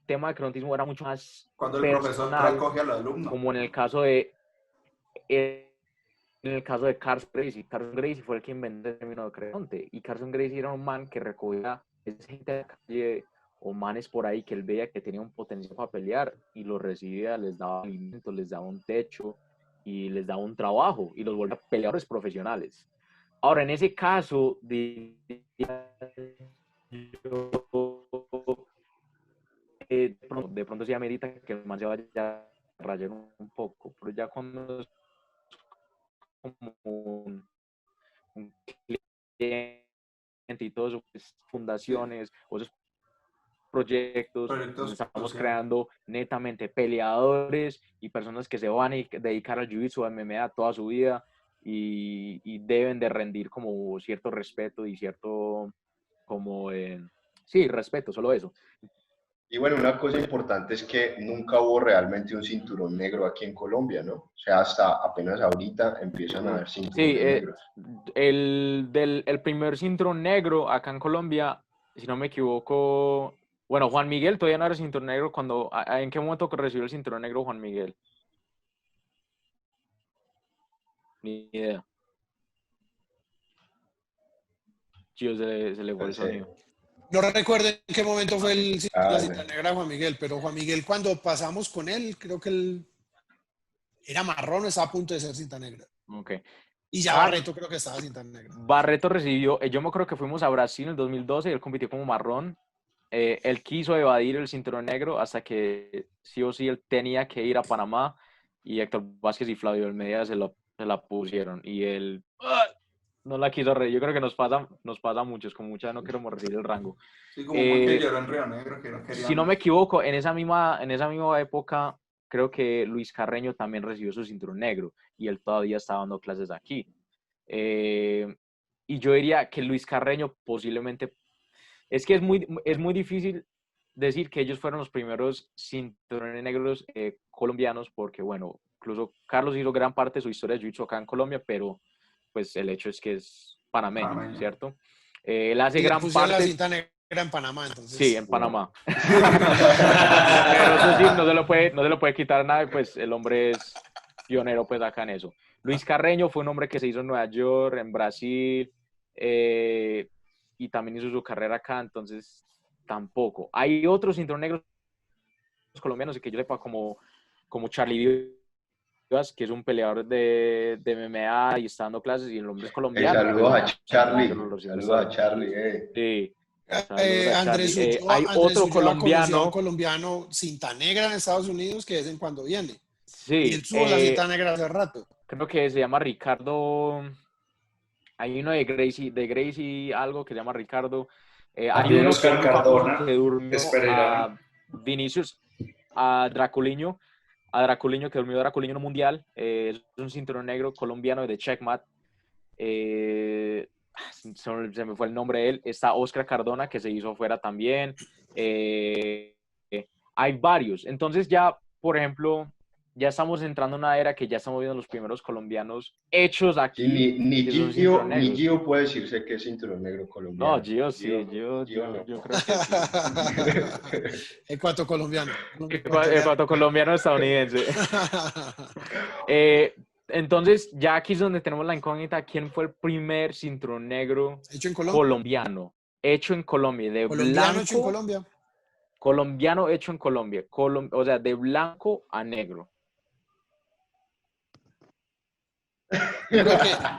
tema de cronotismo era mucho más Cuando el profesor personal, recoge al alumno. como en el caso de Carson Gracie. Carson Gracie fue el que inventó el término de creonte. Y Carson Gracie era un man que recogía gente de la calle o manes por ahí que él veía que tenía un potencial para pelear y los recibía, les daba alimentos, les daba un techo y les daba un trabajo y los volvía peleadores profesionales. Ahora, en ese caso, de pronto sí amerita que el man se vaya a rayar un poco, pero ya cuando es como un cliente y todo eso, pues, fundaciones o esos proyectos donde estamos sociales. creando netamente peleadores y personas que se van a dedicar al jiu-jitsu, a MMA toda su vida y deben de rendir como cierto respeto y cierto como sí, respeto, solo eso. Y bueno, una cosa importante es que nunca hubo realmente un cinturón negro aquí en Colombia, ¿no? O sea, hasta apenas ahorita empiezan a haber cinturones Sí, negros. el primer cinturón negro acá en Colombia, si no me equivoco, bueno, Juan Miguel todavía no era cinturón negro cuando, ¿en qué momento recibió el cinturón negro Juan Miguel? Ni idea. Chío, se le fue el sonido. No recuerdo en qué momento fue la Ah, cinta negra de Juan Miguel, pero Juan Miguel cuando pasamos con él, creo que él era marrón, estaba a punto de ser cinta negra. Ok. Y ya Barreto creo que estaba cinta negra. Barreto recibió, yo me acuerdo que fuimos a Brasil en el 2012 y él compitió como marrón. Él quiso evadir el cinturón negro hasta que sí o sí él tenía que ir a Panamá y Héctor Vázquez y Flavio Almeida se la pusieron y él no la quiso reír. Yo creo que nos pasa a muchos, como muchas no queremos recibir el rango. Sí, como porque lloró en Río Negro, que no quería. Si no me equivoco, en esa misma época, creo que Luis Carreño también recibió su cinturón negro y él todavía está dando clases aquí. Y yo diría que Luis Carreño posiblemente, es que es muy difícil decir que ellos fueron los primeros cinturones negros colombianos, porque bueno, incluso Carlos hizo gran parte de su historia de jiu-jitsu acá en Colombia, pero pues el hecho es que es panameño, ¿cierto? Él hace gran parte... la cinta negra en Panamá, entonces. Sí, en Panamá. Pero eso sí, no se lo puede quitar nada, pues el hombre es pionero pues acá en eso. Luis Carreño fue un hombre que se hizo en Nueva York, en Brasil, y también hizo su carrera acá, entonces tampoco. Hay otros cinturones negros colombianos que yo sepa como Charlie Vivas, que es un peleador de MMA y está dando clases y el hombre es colombiano. Saludos a Charlie. Saludos a Charlie. Sí. Andrés hay otro colombiano cinta negra en Estados Unidos que de vez en cuando viene. Sí. Y él subo la cinta negra hace rato. Creo que se llama Ricardo. Hay uno de Gracie algo que se llama Ricardo. Hay uno Oscar Cardona, que durmió Pereira. a Vinicius, a Draculiño que durmió a Draculiño en un mundial. Es un cinturón negro colombiano de Checkmat. Se me fue el nombre de él. Está Oscar Cardona, que se hizo afuera también. Hay varios. Entonces ya, por ejemplo, ya estamos entrando en una era que ya estamos viendo los primeros colombianos hechos aquí. Sí, ni que son cinturón Gio negros. puede decirse que es cinturón negro colombiano. No, Gio sí, Gio no. yo creo que sí. Ecuato colombiano. Ecuato colombiano estadounidense. Entonces, ya aquí es donde tenemos la incógnita. ¿Quién fue el primer cinturón negro Hecho en Colombia. colombiano? Hecho en Colombia, de Colombiano blanco. hecho en Colombia. Colombiano hecho en Colombia. O sea, de blanco a negro.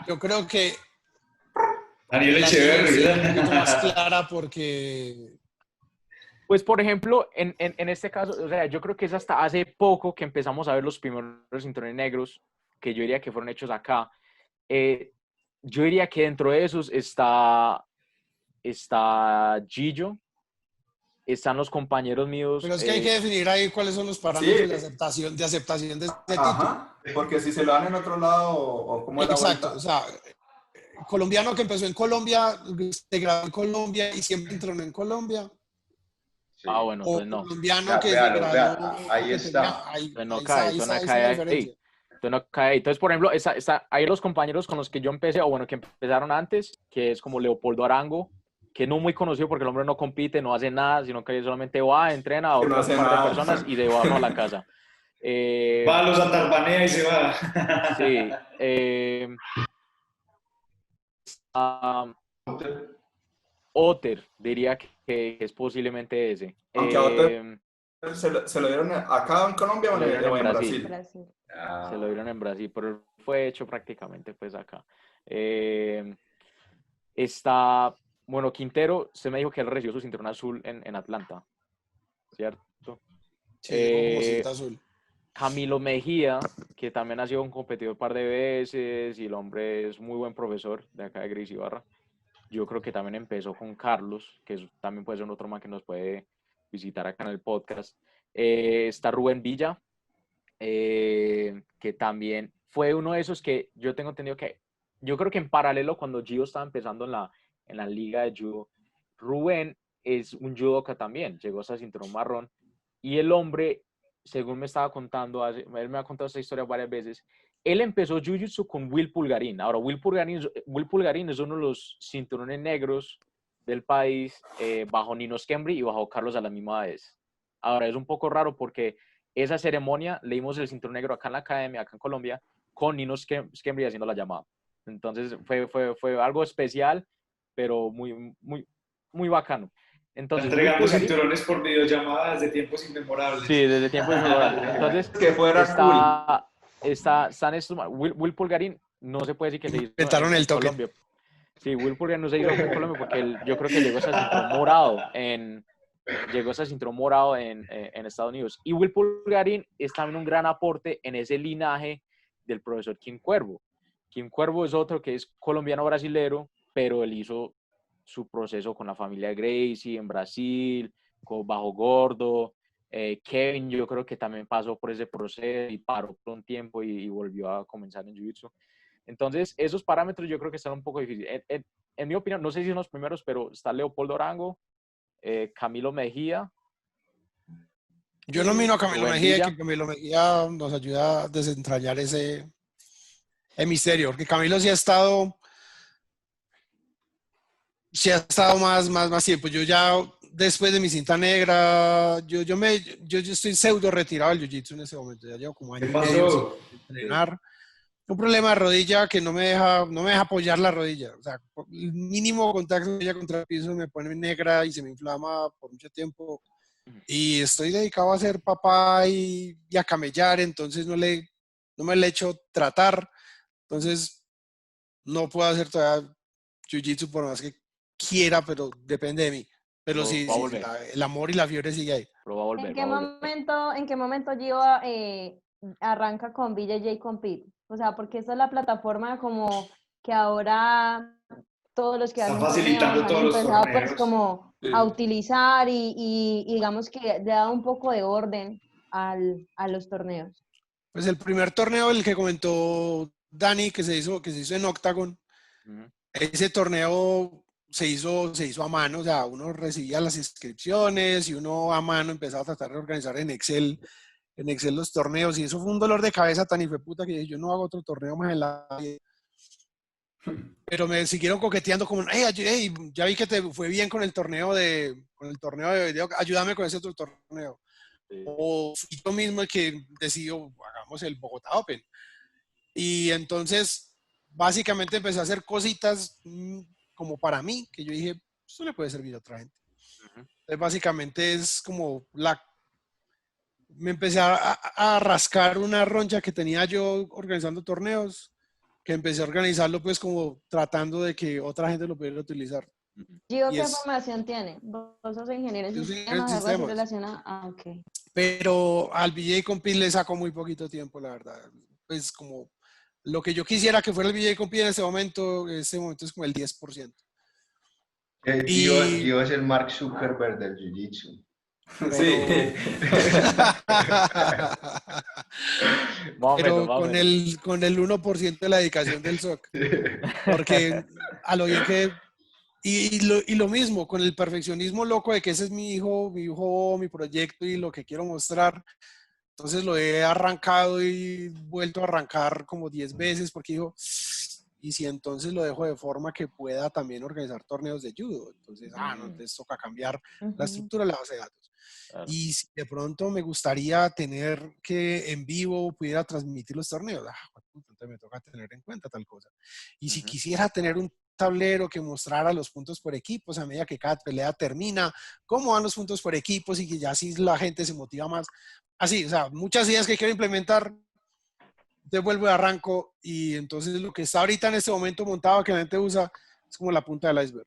Yo creo que Daniel la Echeverri. es un poquito más clara porque Pues, por ejemplo, en este caso, o sea, yo creo que es hasta hace poco que empezamos a ver los primeros cinturones negros, que yo diría que fueron hechos acá. Yo diría que dentro de esos está Gillo, están los compañeros míos. pero es que hay que definir ahí cuáles son los parámetros de aceptación de ese título. Ajá, porque si se lo dan en otro lado o cómo es la Exacto, vuelta. o sea, colombiano que empezó en Colombia, se graduó en Colombia y siempre entrenó en Colombia. Sí. Ah, bueno, O entonces no. colombiano que se Véalo, graduó. ahí que está. tenía- ahí- Entonces no ahí cae, está, eso no ahí está cae la ahí. diferencia. Entonces no cae ahí. Entonces, por ejemplo, hay los compañeros con los que yo empecé, o bueno, que empezaron antes, que es como Leopoldo Arango, que no muy conocido porque el hombre no compite, no hace nada, sino que solamente va, entrena a Que no otro hace par nada. de personas y de bajo a la casa. Va a los atarbanea y se va. Sí. Otter, diría que es posiblemente ese. Aunque a Otter se lo dieron acá en Colombia Se lo dieron o en en Brasil. Brasil. Se lo dieron en Brasil, pero fue hecho prácticamente pues acá. Está, bueno, Quintero, se me dijo que él recibió su cinturón azul en Atlanta, ¿cierto? Sí, como cinta azul. Camilo Mejía, que también ha sido un competidor un par de veces y el hombre es muy buen profesor de acá de Gris Ibarra. Yo creo que también empezó con Carlos, que también puede ser un otro man que nos puede visitar acá en el podcast. Está Rubén Villa, que también fue uno de esos que yo tengo entendido que, yo creo que en paralelo cuando Gio estaba empezando en la liga de judo, Rubén es un judoka también, llegó hasta cinturón marrón, y el hombre, según me estaba contando, él me ha contado esta historia varias veces, él empezó Jiu-Jitsu con Will Pulgarín. Ahora, Will Pulgarín es uno de los cinturones negros del país, bajo Nino Schembri y bajo Carlos a la misma vez. Ahora, es un poco raro porque esa ceremonia le dimos el cinturón negro acá en la academia, acá en Colombia, con Nino Schembri haciendo la llamada. Entonces, fue algo especial, pero muy, muy, muy bacano. Entonces, Entregando cinturones por videollamada desde tiempos inmemorables. Sí, desde tiempos inmemorables. Entonces, Que fuera están estos, Will Pulgarín no se puede decir que se hizo Inventaron el en toque. Colombia. Sí, Will Pulgarín no se hizo en Colombia porque yo creo que llegó a ese cinturón morado en Estados Unidos. Y Will Pulgarín es también un gran aporte en ese linaje del profesor Kim Cuervo. Kim Cuervo es otro que es colombiano-brasilero, pero él hizo su proceso con la familia Gracie en Brasil, con Bajo Gordo. Kevin yo creo que también pasó por ese proceso y paró por un tiempo y volvió a comenzar en Jiu-Jitsu. Entonces, esos parámetros yo creo que están un poco difíciles. En mi opinión, no sé si son los primeros, pero está Leopoldo Arango, Camilo Mejía. Yo nomino a Camilo Rubén Mejía, Villa. que Camilo Mejía nos ayuda a desentrañar ese misterio, porque Camilo sí ha estado más tiempo. Yo ya, después de mi cinta negra, yo estoy pseudo retirado del jiu-jitsu en ese momento. Ya llevo como año ¿Qué y medio pasó? sin entrenar. Un problema de rodilla que no me deja apoyar la rodilla. O sea, el mínimo contacto de ella contra el piso me pone negra y se me inflama por mucho tiempo. Y estoy dedicado a ser papá y a camellar, entonces no me le he hecho tratar. Entonces, no puedo hacer todavía jiu-jitsu por más que quiera, pero depende de mí. Pero sí, el amor y la fiebre sigue ahí. Pero va a volver, ¿En qué momento Gio arranca con BJJ Compete? O sea, porque esa es la plataforma como que ahora todos los que Está hacen facilitando torneos todos han los empezado pues torneos. como a utilizar y digamos que le da un poco de orden a los torneos. Pues el primer torneo, el que comentó Dani, que se hizo en Octagon, ese torneo se hizo a mano, o sea, uno recibía las inscripciones y uno a mano empezaba a tratar de organizar en Excel en Excel los torneos y eso fue un dolor de cabeza tan hijueputa que yo no hago otro torneo más en la vida. Pero me siguieron coqueteando como, hey, ya vi que te fue bien con el torneo de video, ayúdame con ese otro torneo. Sí. O fui yo mismo el que decidió, hagamos el Bogotá Open. Y entonces, básicamente empecé a hacer cositas como para mí, que yo dije, esto le puede servir a otra gente. Entonces, básicamente es como me empecé a rascar una roncha que tenía yo organizando torneos, que empecé a organizarlo pues como tratando de que otra gente lo pudiera utilizar. Gio, Y ¿qué es- formación tiene? ¿Vos sos ingeniero en Yo soy ingeniero sistemas, en algo así sistemas. relacionado? Ah, ok. Pero al VJ Compit le saco muy poquito tiempo, la verdad. Pues como lo que yo quisiera que fuera el VJ Compit en ese momento es como el 10%. Y, Gio es el Mark Zuckerberg del Jiu-Jitsu. Sí. Más o menos, pero más o menos. con el 1% de la dedicación del SOC. Porque a lo bien que... Y lo mismo, con el perfeccionismo loco de que ese es mi hijo, mi proyecto y lo que quiero mostrar. Entonces lo he arrancado y vuelto a arrancar como 10 veces porque digo, y si entonces lo dejo de forma que pueda también organizar torneos de judo. Entonces, no, entonces toca cambiar la estructura de la base de datos. Claro. Y si de pronto me gustaría tener que en vivo pudiera transmitir los torneos, entonces me toca tener en cuenta tal cosa. Y si quisiera tener un tablero que mostrara los puntos por equipos a medida que cada pelea termina, cómo van los puntos por equipos y que ya así la gente se motiva más. Así, o sea, muchas ideas que quiero implementar, te vuelvo de arranco y entonces lo que está ahorita en este momento montado que la gente usa es como la punta del iceberg.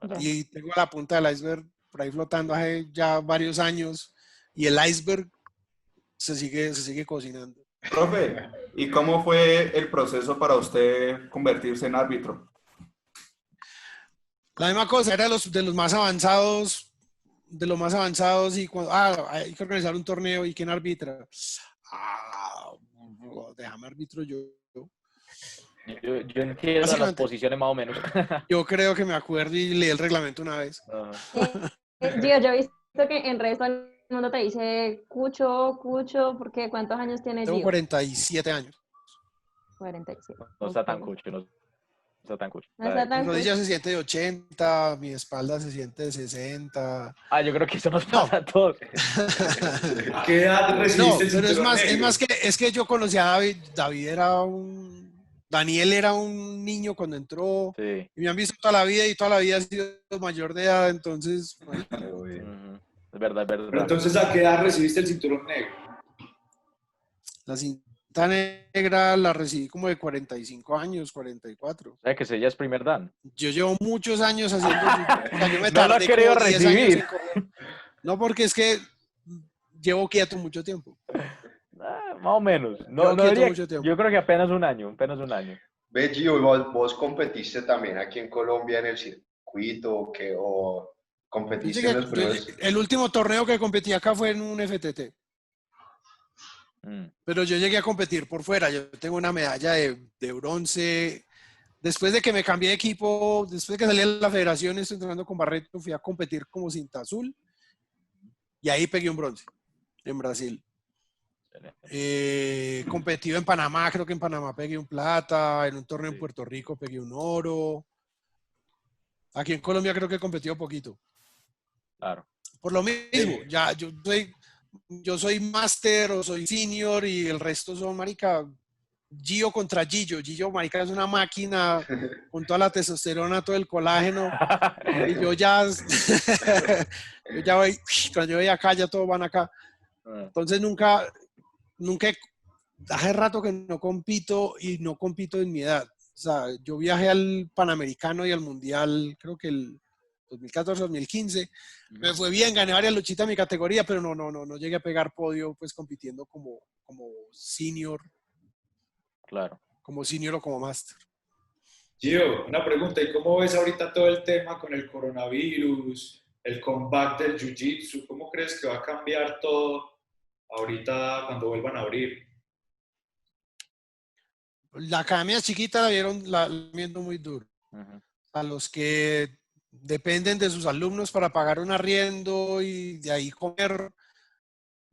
Ya. Y tengo la punta del iceberg por ahí flotando hace ya varios años y el iceberg se sigue cocinando. Profe, ¿y cómo fue el proceso para usted convertirse en árbitro? La misma cosa, era de los más avanzados y cuando, hay que organizar un torneo y quién arbitra. Déjame arbitro yo. Yo entiendo las Básicamente. posiciones más o menos. Yo creo que me acuerdo y leí el reglamento una vez. Gio, yo he visto que en redes todo el mundo te dice Cucho, porque ¿cuántos años tiene Tengo Gio? 47 años. 47. No está tan Ok. cucho, no está tan cucho. No está Mi tan rodilla se siente de 80, mi espalda se siente de 60. Yo creo que eso nos pasa a todos. ¿A qué edad No, recibiste el pero cinturón negro? es que yo conocí a David. Daniel era un niño cuando entró. Sí. Y me han visto toda la vida y toda la vida ha sido mayor de edad, entonces... Es verdad, es Pero verdad. entonces, ¿a qué edad recibiste el cinturón negro? La cinta negra la recibí como de 45 años, 44. O sea, que ese ya es primer dan. Yo llevo muchos años haciendo... O sea, yo me No lo ha tardé querido como 10 años recibir. en correr. No, porque es que llevo quieto mucho tiempo. Más o menos. No, Llevo no quieto diría, mucho tiempo. yo creo que apenas un año. Ve, Gio, vos competiste también aquí en Colombia en el circuito o Yo competiste en los primeros. el último torneo que competí acá fue en un FTT. Pero yo llegué a competir por fuera. Yo tengo una medalla de bronce. Después de que me cambié de equipo, después de que salí de la federación, estoy entrenando con Barreto, fui a competir como cinta azul. Y ahí pegué un bronce en Brasil. Competido en Panamá, creo que en Panamá pegué un plata. En un torneo en Puerto Rico pegué un oro. Aquí en Colombia creo que he competido poquito. Claro. Por lo mismo, ya yo soy máster o soy senior y el resto son, marica, Gio contra Gillo. Gillo, marica, es una máquina con toda la testosterona, todo el colágeno. Y yo ya voy, cuando yo voy acá, ya todos van acá. Entonces hace rato que no compito y no compito en mi edad. O sea, yo viajé al Panamericano y al Mundial, creo que el 2014-2015. Me fue bien, gané varias luchitas en mi categoría, pero no llegué a pegar podio, pues compitiendo como senior. Claro. Como senior o como máster. Gio, una pregunta, ¿y cómo ves ahorita todo el tema con el coronavirus, el comeback del jiu-jitsu? ¿Cómo crees que va a cambiar todo ahorita cuando vuelvan a abrir? La academia chiquita la vieron viendo muy duro. A los que dependen de sus alumnos para pagar un arriendo y de ahí comer,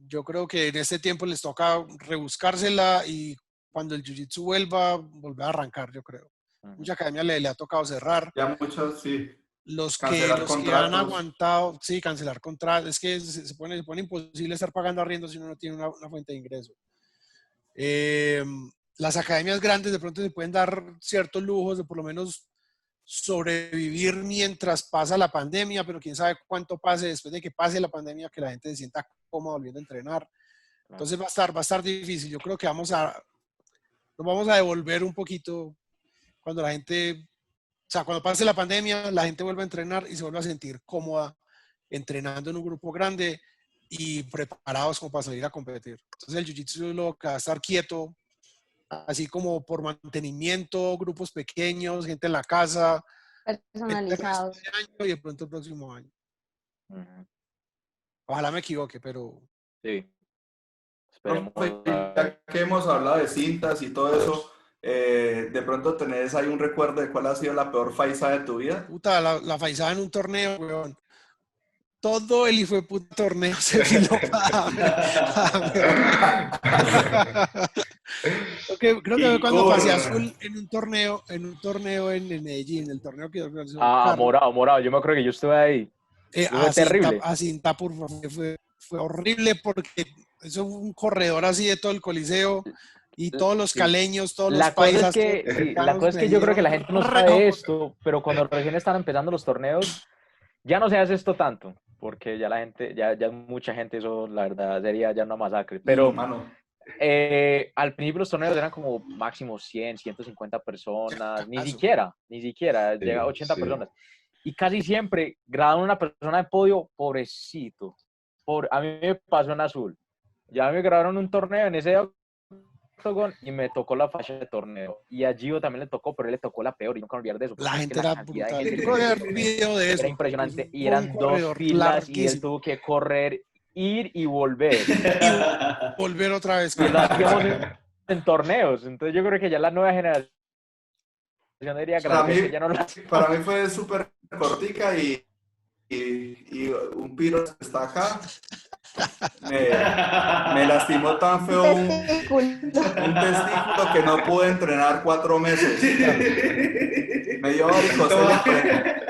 Yo creo que en este tiempo les toca rebuscársela y cuando el jiu-jitsu vuelva, volver a arrancar, yo creo. Mucha academia le ha tocado cerrar. Ya muchos, sí. Los Cancelar que han contratos. aguantado, sí, cancelar contratos. Es que se pone imposible estar pagando arriendo si uno no tiene una fuente de ingreso. Las academias grandes de pronto se pueden dar ciertos lujos de por lo menos sobrevivir mientras pasa la pandemia, pero quién sabe cuánto pase después de que pase la pandemia, que la gente se sienta cómoda volviendo a entrenar. Entonces va a estar difícil. Yo creo que nos vamos a devolver un poquito cuando la gente, o sea, cuando pase la pandemia, la gente vuelve a entrenar y se vuelve a sentir cómoda entrenando en un grupo grande y preparados como para salir a competir. Entonces el jiu-jitsu lo que va a estar quieto, así como por mantenimiento, grupos pequeños, gente en la casa, personalizados. este año y de pronto el próximo año. Ojalá me equivoque, pero... Sí. Esperemos. Ya que hemos hablado de cintas y todo eso, ¿de pronto tenés ahí un recuerdo de cuál ha sido la peor faisá de tu vida? Puta, la faisada en un torneo, weón. Todo el hijo de puta torneo se filó creo que fue cuando pasé azul en un torneo en Medellín, el torneo que organizó Morado, yo me acuerdo que yo estuve ahí. Fue terrible. A cinta, por favor, fue horrible porque eso fue un corredor así de todo el coliseo y todos los caleños, todos los paisas. La cosa es que yo creo que la gente no sabe esto, pero cuando recién están empezando los torneos, ya no se hace esto tanto, porque ya la gente, ya mucha gente, eso la verdad sería ya una masacre. Pero al principio los torneos eran como máximo 100, 150 personas, ni siquiera, llega a 80 personas. Y casi siempre graban una persona de podio, pobrecito. A mí me pasó en azul. Ya me grabaron un torneo en ese octagón y me tocó la faixa de torneo. Y a Gio también le tocó, pero él le tocó la peor y nunca me olvidar de eso. La gente era brutal. Un video de eso. Era impresionante. Y eran 2 filas y él tuvo que correr, ir y volver. Y volver otra vez. Y lo hacíamos en torneos. Entonces yo creo que ya la nueva generación diría que ya no lo hace. Para mí fue súper cortica y un piro está acá. Me lastimó tan feo un testículo que no pude entrenar 4 meses. Me dio varicocele.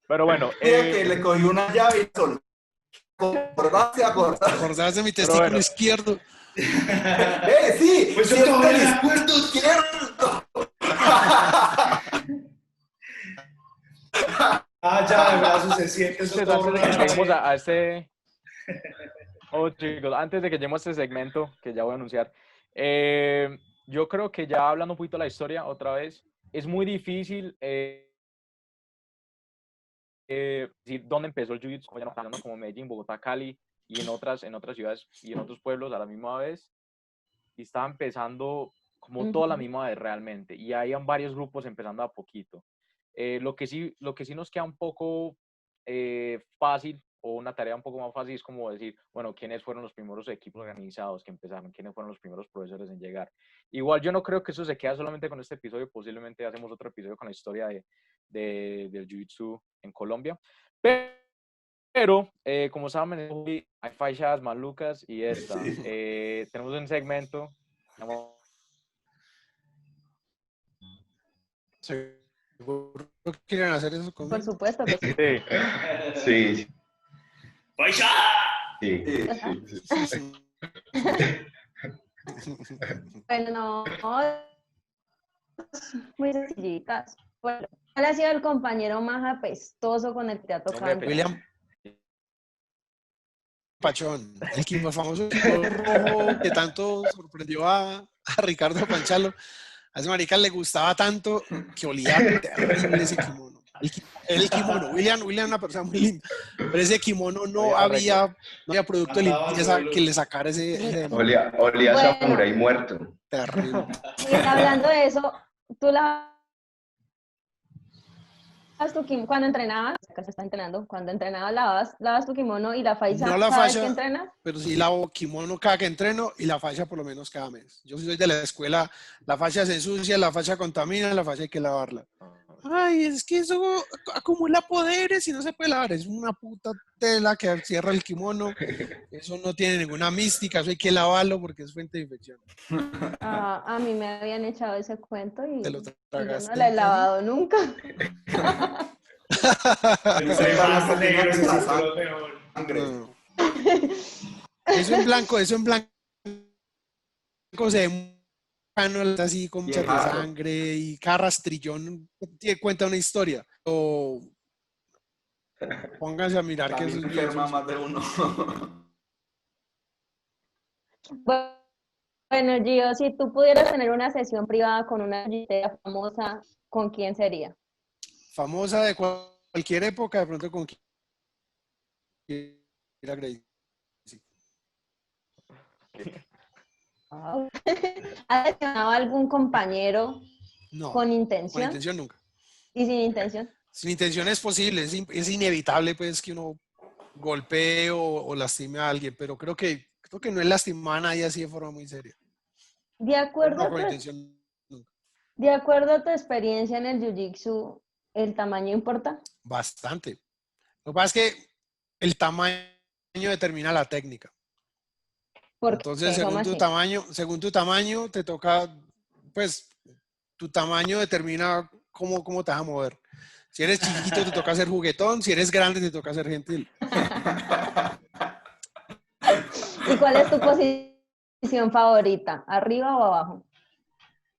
Pero bueno. Que le cogí una llave y solté. Acordarse de mi testículo izquierdo. Sí, pues yo siempre todavía el escuerdo izquierdo. Ya, el brazo se siente eso todo. Antes de que lleguemos a este... chicos, antes de que lleguemos a este segmento, que ya voy a anunciar, yo creo que ya hablando un poquito de la historia otra vez, es muy difícil decir dónde empezó el jiu-jitsu, como ya nos hablando, como Medellín, Bogotá, Cali, y en otras ciudades y en otros pueblos a la misma vez. Y estaba empezando como toda la misma vez realmente. Y habían varios grupos empezando a poquito. Lo que sí nos queda un poco fácil, o una tarea un poco más fácil, es como decir, bueno, ¿quiénes fueron los primeros equipos organizados que empezaron? ¿Quiénes fueron los primeros profesores en llegar? Igual yo no creo que eso se queda solamente con este episodio, posiblemente hacemos otro episodio con la historia del Jiu-Jitsu en Colombia. Pero como saben, hay faixas malucas y esta. Tenemos un segmento. ¿Seguro que quieren hacer eso conmigo? Por supuesto que sí. Sí. ¡Faixa! Sí. Bueno, muy sencillitas. Bueno, ¿cuál ha sido el compañero más apestoso con el que te ha tocado? William Pachón, el famoso equipo rojo que tanto sorprendió a Ricardo Panchalo. A ese marica le gustaba tanto que olía terrible ese kimono. El kimono. William una persona muy linda, pero ese kimono no había producto de limpieza que le sacara ese olía bueno, samurái muerto. terrible. Y hablando de eso, tú cuando entrenabas, acá se está entrenando, cuando entrenabas, lavas tu kimono y la faisa no la cada facha, vez que entrenas. pero sí lavo kimono cada que entreno y la facha por lo menos cada mes. Yo soy de la escuela, la facha se ensucia, la facha contamina, la facha hay que lavarla. Ay, es que eso acumula poderes y no se puede lavar. Es una puta tela que cierra el kimono. Eso no tiene ninguna mística, eso hay que lavarlo porque es fuente de infección. A mí me habían echado ese cuento ¿Te lo y yo tragaste no la he en serio? lavado nunca. Entre más negro se sintió mejor. No. Eso en blanco se ve así con muchas de Viejazo. sangre y cada rastrillón cuenta una historia. O pónganse a mirar que eso También es bien enferma sucio. más de uno. Bueno, Gio, si tú pudieras tener una sesión privada con una jiu-jitera famosa, ¿con quién sería? Famosa de cualquier época, de pronto con Kira Gracie. ¿Has lesionado a algún compañero No, con con intención intención nunca. y sin intención? Sin intención es posible, es inevitable pues que uno golpee o lastime a alguien, pero creo que no es lastimar a nadie así de forma muy seria. De acuerdo, No, a con tu, intención nunca. de acuerdo a tu experiencia en el jiu-jitsu, ¿el tamaño importa? Bastante. Lo que pasa es que el tamaño determina la técnica. ¿Por Entonces, qué? ¿Cómo así? según tu tamaño, te toca, pues, tu tamaño determina cómo te vas a mover. Si eres chiquito, te toca ser juguetón. Si eres grande, te toca ser gentil. ¿Y cuál es tu posición favorita? ¿Arriba o abajo?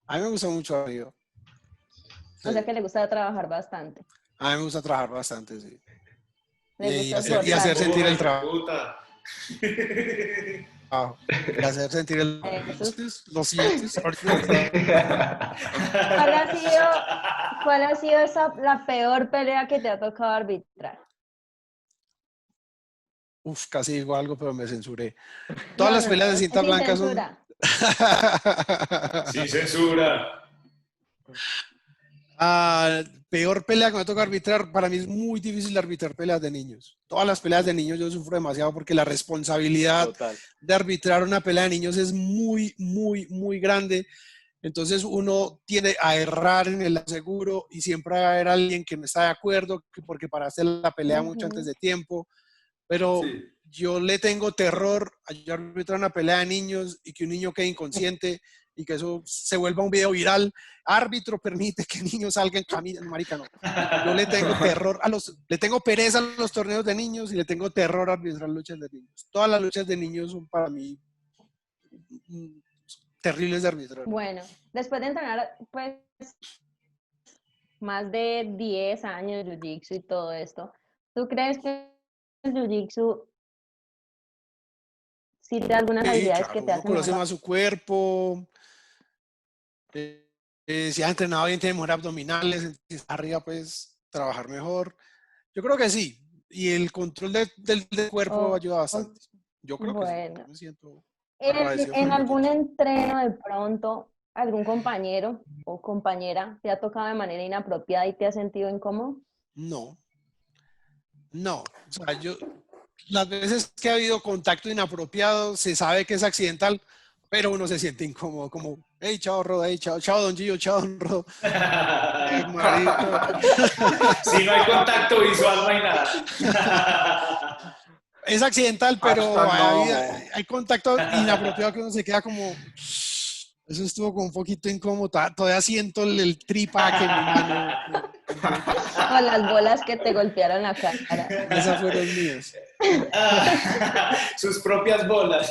A mí me gusta mucho arriba. O sea que le gusta trabajar bastante. A mí me gusta trabajar bastante, sí. Le Y gusta hacer esforzarse. sentir el Hijo de trabajo. puta. Y hacer sentir el Eso ¿Lo sientes? ¿Cuál ha sido la peor pelea que te ha tocado arbitrar? Uf, casi digo algo, pero me censuré. Todas las No, peleas de es cinta sin blanca son... censura. Sin censura. Peor pelea que me toca arbitrar, para mí es muy difícil arbitrar peleas de niños. Todas las peleas de niños yo sufro demasiado porque la responsabilidad Total. de arbitrar una pelea de niños es muy, muy, muy grande. Entonces uno tiende a errar en el seguro y siempre va a haber alguien que no está de acuerdo porque paraste la pelea mucho antes de tiempo. Pero Sí. yo le tengo terror a yo arbitrar una pelea de niños y que un niño quede inconsciente y que eso se vuelva un video viral. Árbitro permite que niños salgan caminando, marica, no. Yo le tengo terror le tengo pereza a los torneos de niños y le tengo terror a arbitrar luchas de niños. Todas las luchas de niños son para mí terribles de arbitrar. Bueno, después de entrenar, pues, más de 10 años de Jiu-Jitsu y todo esto, ¿tú crees que el Jiu-Jitsu sí te da algunas Sí, habilidades que claro, te uno hacen conoce mejor? más su cuerpo. Si has entrenado bien, tiene mejor abdominales, si está arriba, pues trabajar mejor. Yo creo que sí. Y el control del cuerpo Oh, ayuda bastante. Yo creo que sí. Yo bueno, me siento agradecido por en el algún jiu-jitsu. entreno de pronto, algún compañero o compañera te ha tocado de manera inapropiada y te has sentido incómodo. No, no. O sea, las veces que ha habido contacto inapropiado, se sabe que es accidental, pero uno se siente incómodo, como, hey, chao, Rodo, hey, chao, chao, Don Gio, chao, Don Rodo. Marica. Si no hay contacto visual, no hay nada. Es accidental, pero Hashtag no. hay contacto inapropiado que uno se queda como... Eso estuvo como un poquito incómodo. Todavía siento el tripaque en mi mano. O las bolas que te golpearon la cara. Esas fueron mías. Sus propias bolas.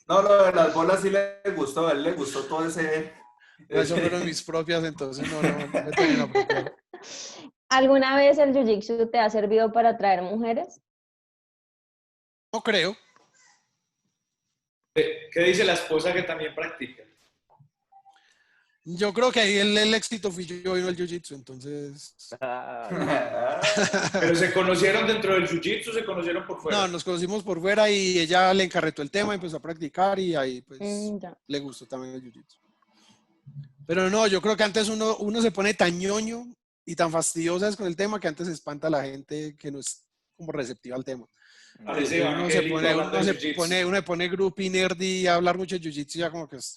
No, lo de las bolas sí le gustó, a él le gustó todo ese... Esas fueron mis propias, entonces no me tan inapropiado. ¿Alguna vez el Jiu-Jitsu te ha servido para atraer mujeres? No creo. ¿Qué dice la esposa que también practica? Yo creo que ahí el éxito fui yo y no el jiu-jitsu, entonces... Pero se conocieron dentro del jiu-jitsu, se conocieron por fuera. No, nos conocimos por fuera y ella le encarretó el tema, empezó a practicar y ahí pues Ya. le gustó también el jiu-jitsu. Pero no, yo creo que antes uno se pone tan ñoño y tan fastidiosas con el tema que antes espanta a la gente que no es como receptiva al tema. Parece Uno se evangélico hablando de jiu-jitsu. pone groupie nerdy a hablar mucho de jiu-jitsu y ya como que es...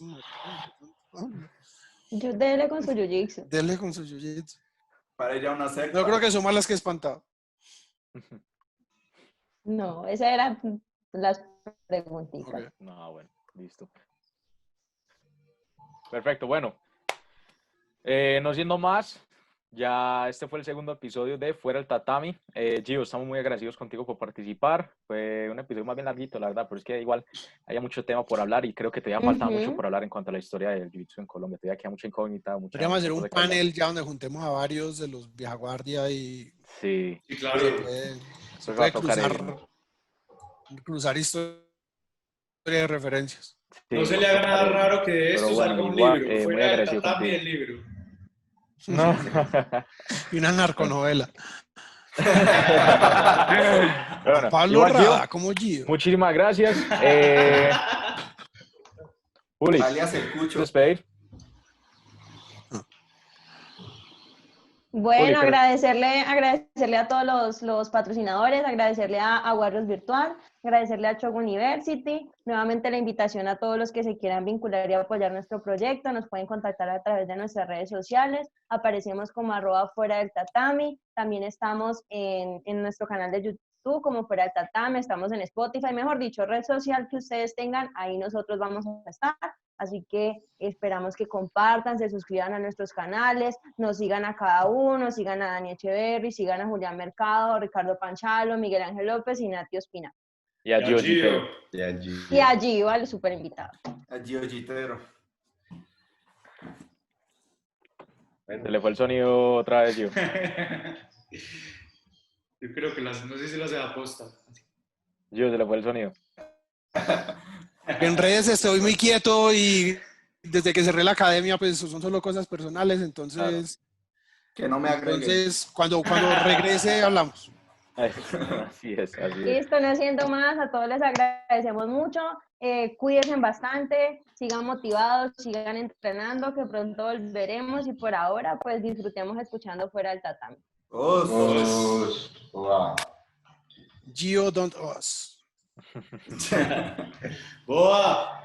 Yo dele con su jiu-jitsu. Dele con su jiu-jitsu. Para ella una secta. No creo que son malas que espantado. No, esas eran las preguntitas. Ok. No, bueno, listo. Perfecto, bueno. No siendo más, ya este fue el segundo episodio de Fuera el Tatami. Gio, estamos muy agradecidos contigo por participar. Fue un episodio más bien larguito, la verdad, pero es que igual había mucho tema por hablar y creo que todavía faltaba mucho por hablar en cuanto a la historia del jiu-jitsu en Colombia. Todavía queda mucha incógnita, Podríamos hacer muchas un cosas que hablar. panel ya donde juntemos a varios de los viejaguardia y Sí, Sí, claro. se eso va a puede tocar cruzar historia de referencias. sí, No se va le a haga tocar nada eso. raro que de Pero esto bueno, salga un igual, libro. muy Fuera del agradecido tatami contigo. el libro. No. Y una narconovela. Bueno, Pablo igual, Gio, Rada, como Gio. muchísimas gracias. Juli, Alias el Cucho. despedir. Bueno, Juli, agradecerle a todos los patrocinadores, agradecerle a Warriors Virtual, agradecerle a Chogo University, nuevamente la invitación a todos los que se quieran vincular y apoyar nuestro proyecto, nos pueden contactar a través de nuestras redes sociales, aparecemos como @fuera del tatami, también estamos en nuestro canal de YouTube como Fuera del Tatami, estamos en Spotify, mejor dicho, red social que ustedes tengan, ahí nosotros vamos a estar. Así que esperamos que compartan, se suscriban a nuestros canales, nos sigan a cada uno, sigan a Dani Echeverry, sigan a Julián Mercado, Ricardo Panchalo, Miguel Ángel López y Nati Ospina. Y a Gio Gitero. Y a Gio, al super invitado. A Gio Gitero. Se le fue el sonido otra vez, Gio. Yo creo que no sé si las aposta. Gio, se le fue el sonido. En redes estoy muy quieto y desde que cerré la academia, pues son solo cosas personales, entonces, Que no me agreguen. entonces cuando regrese hablamos. Así es, así es. Listo, no siendo más, a todos les agradecemos mucho, cuídense bastante, sigan motivados, sigan entrenando, que pronto volveremos y por ahora pues disfrutemos escuchando Fuera del Tatami. Gio, don't us. Boa!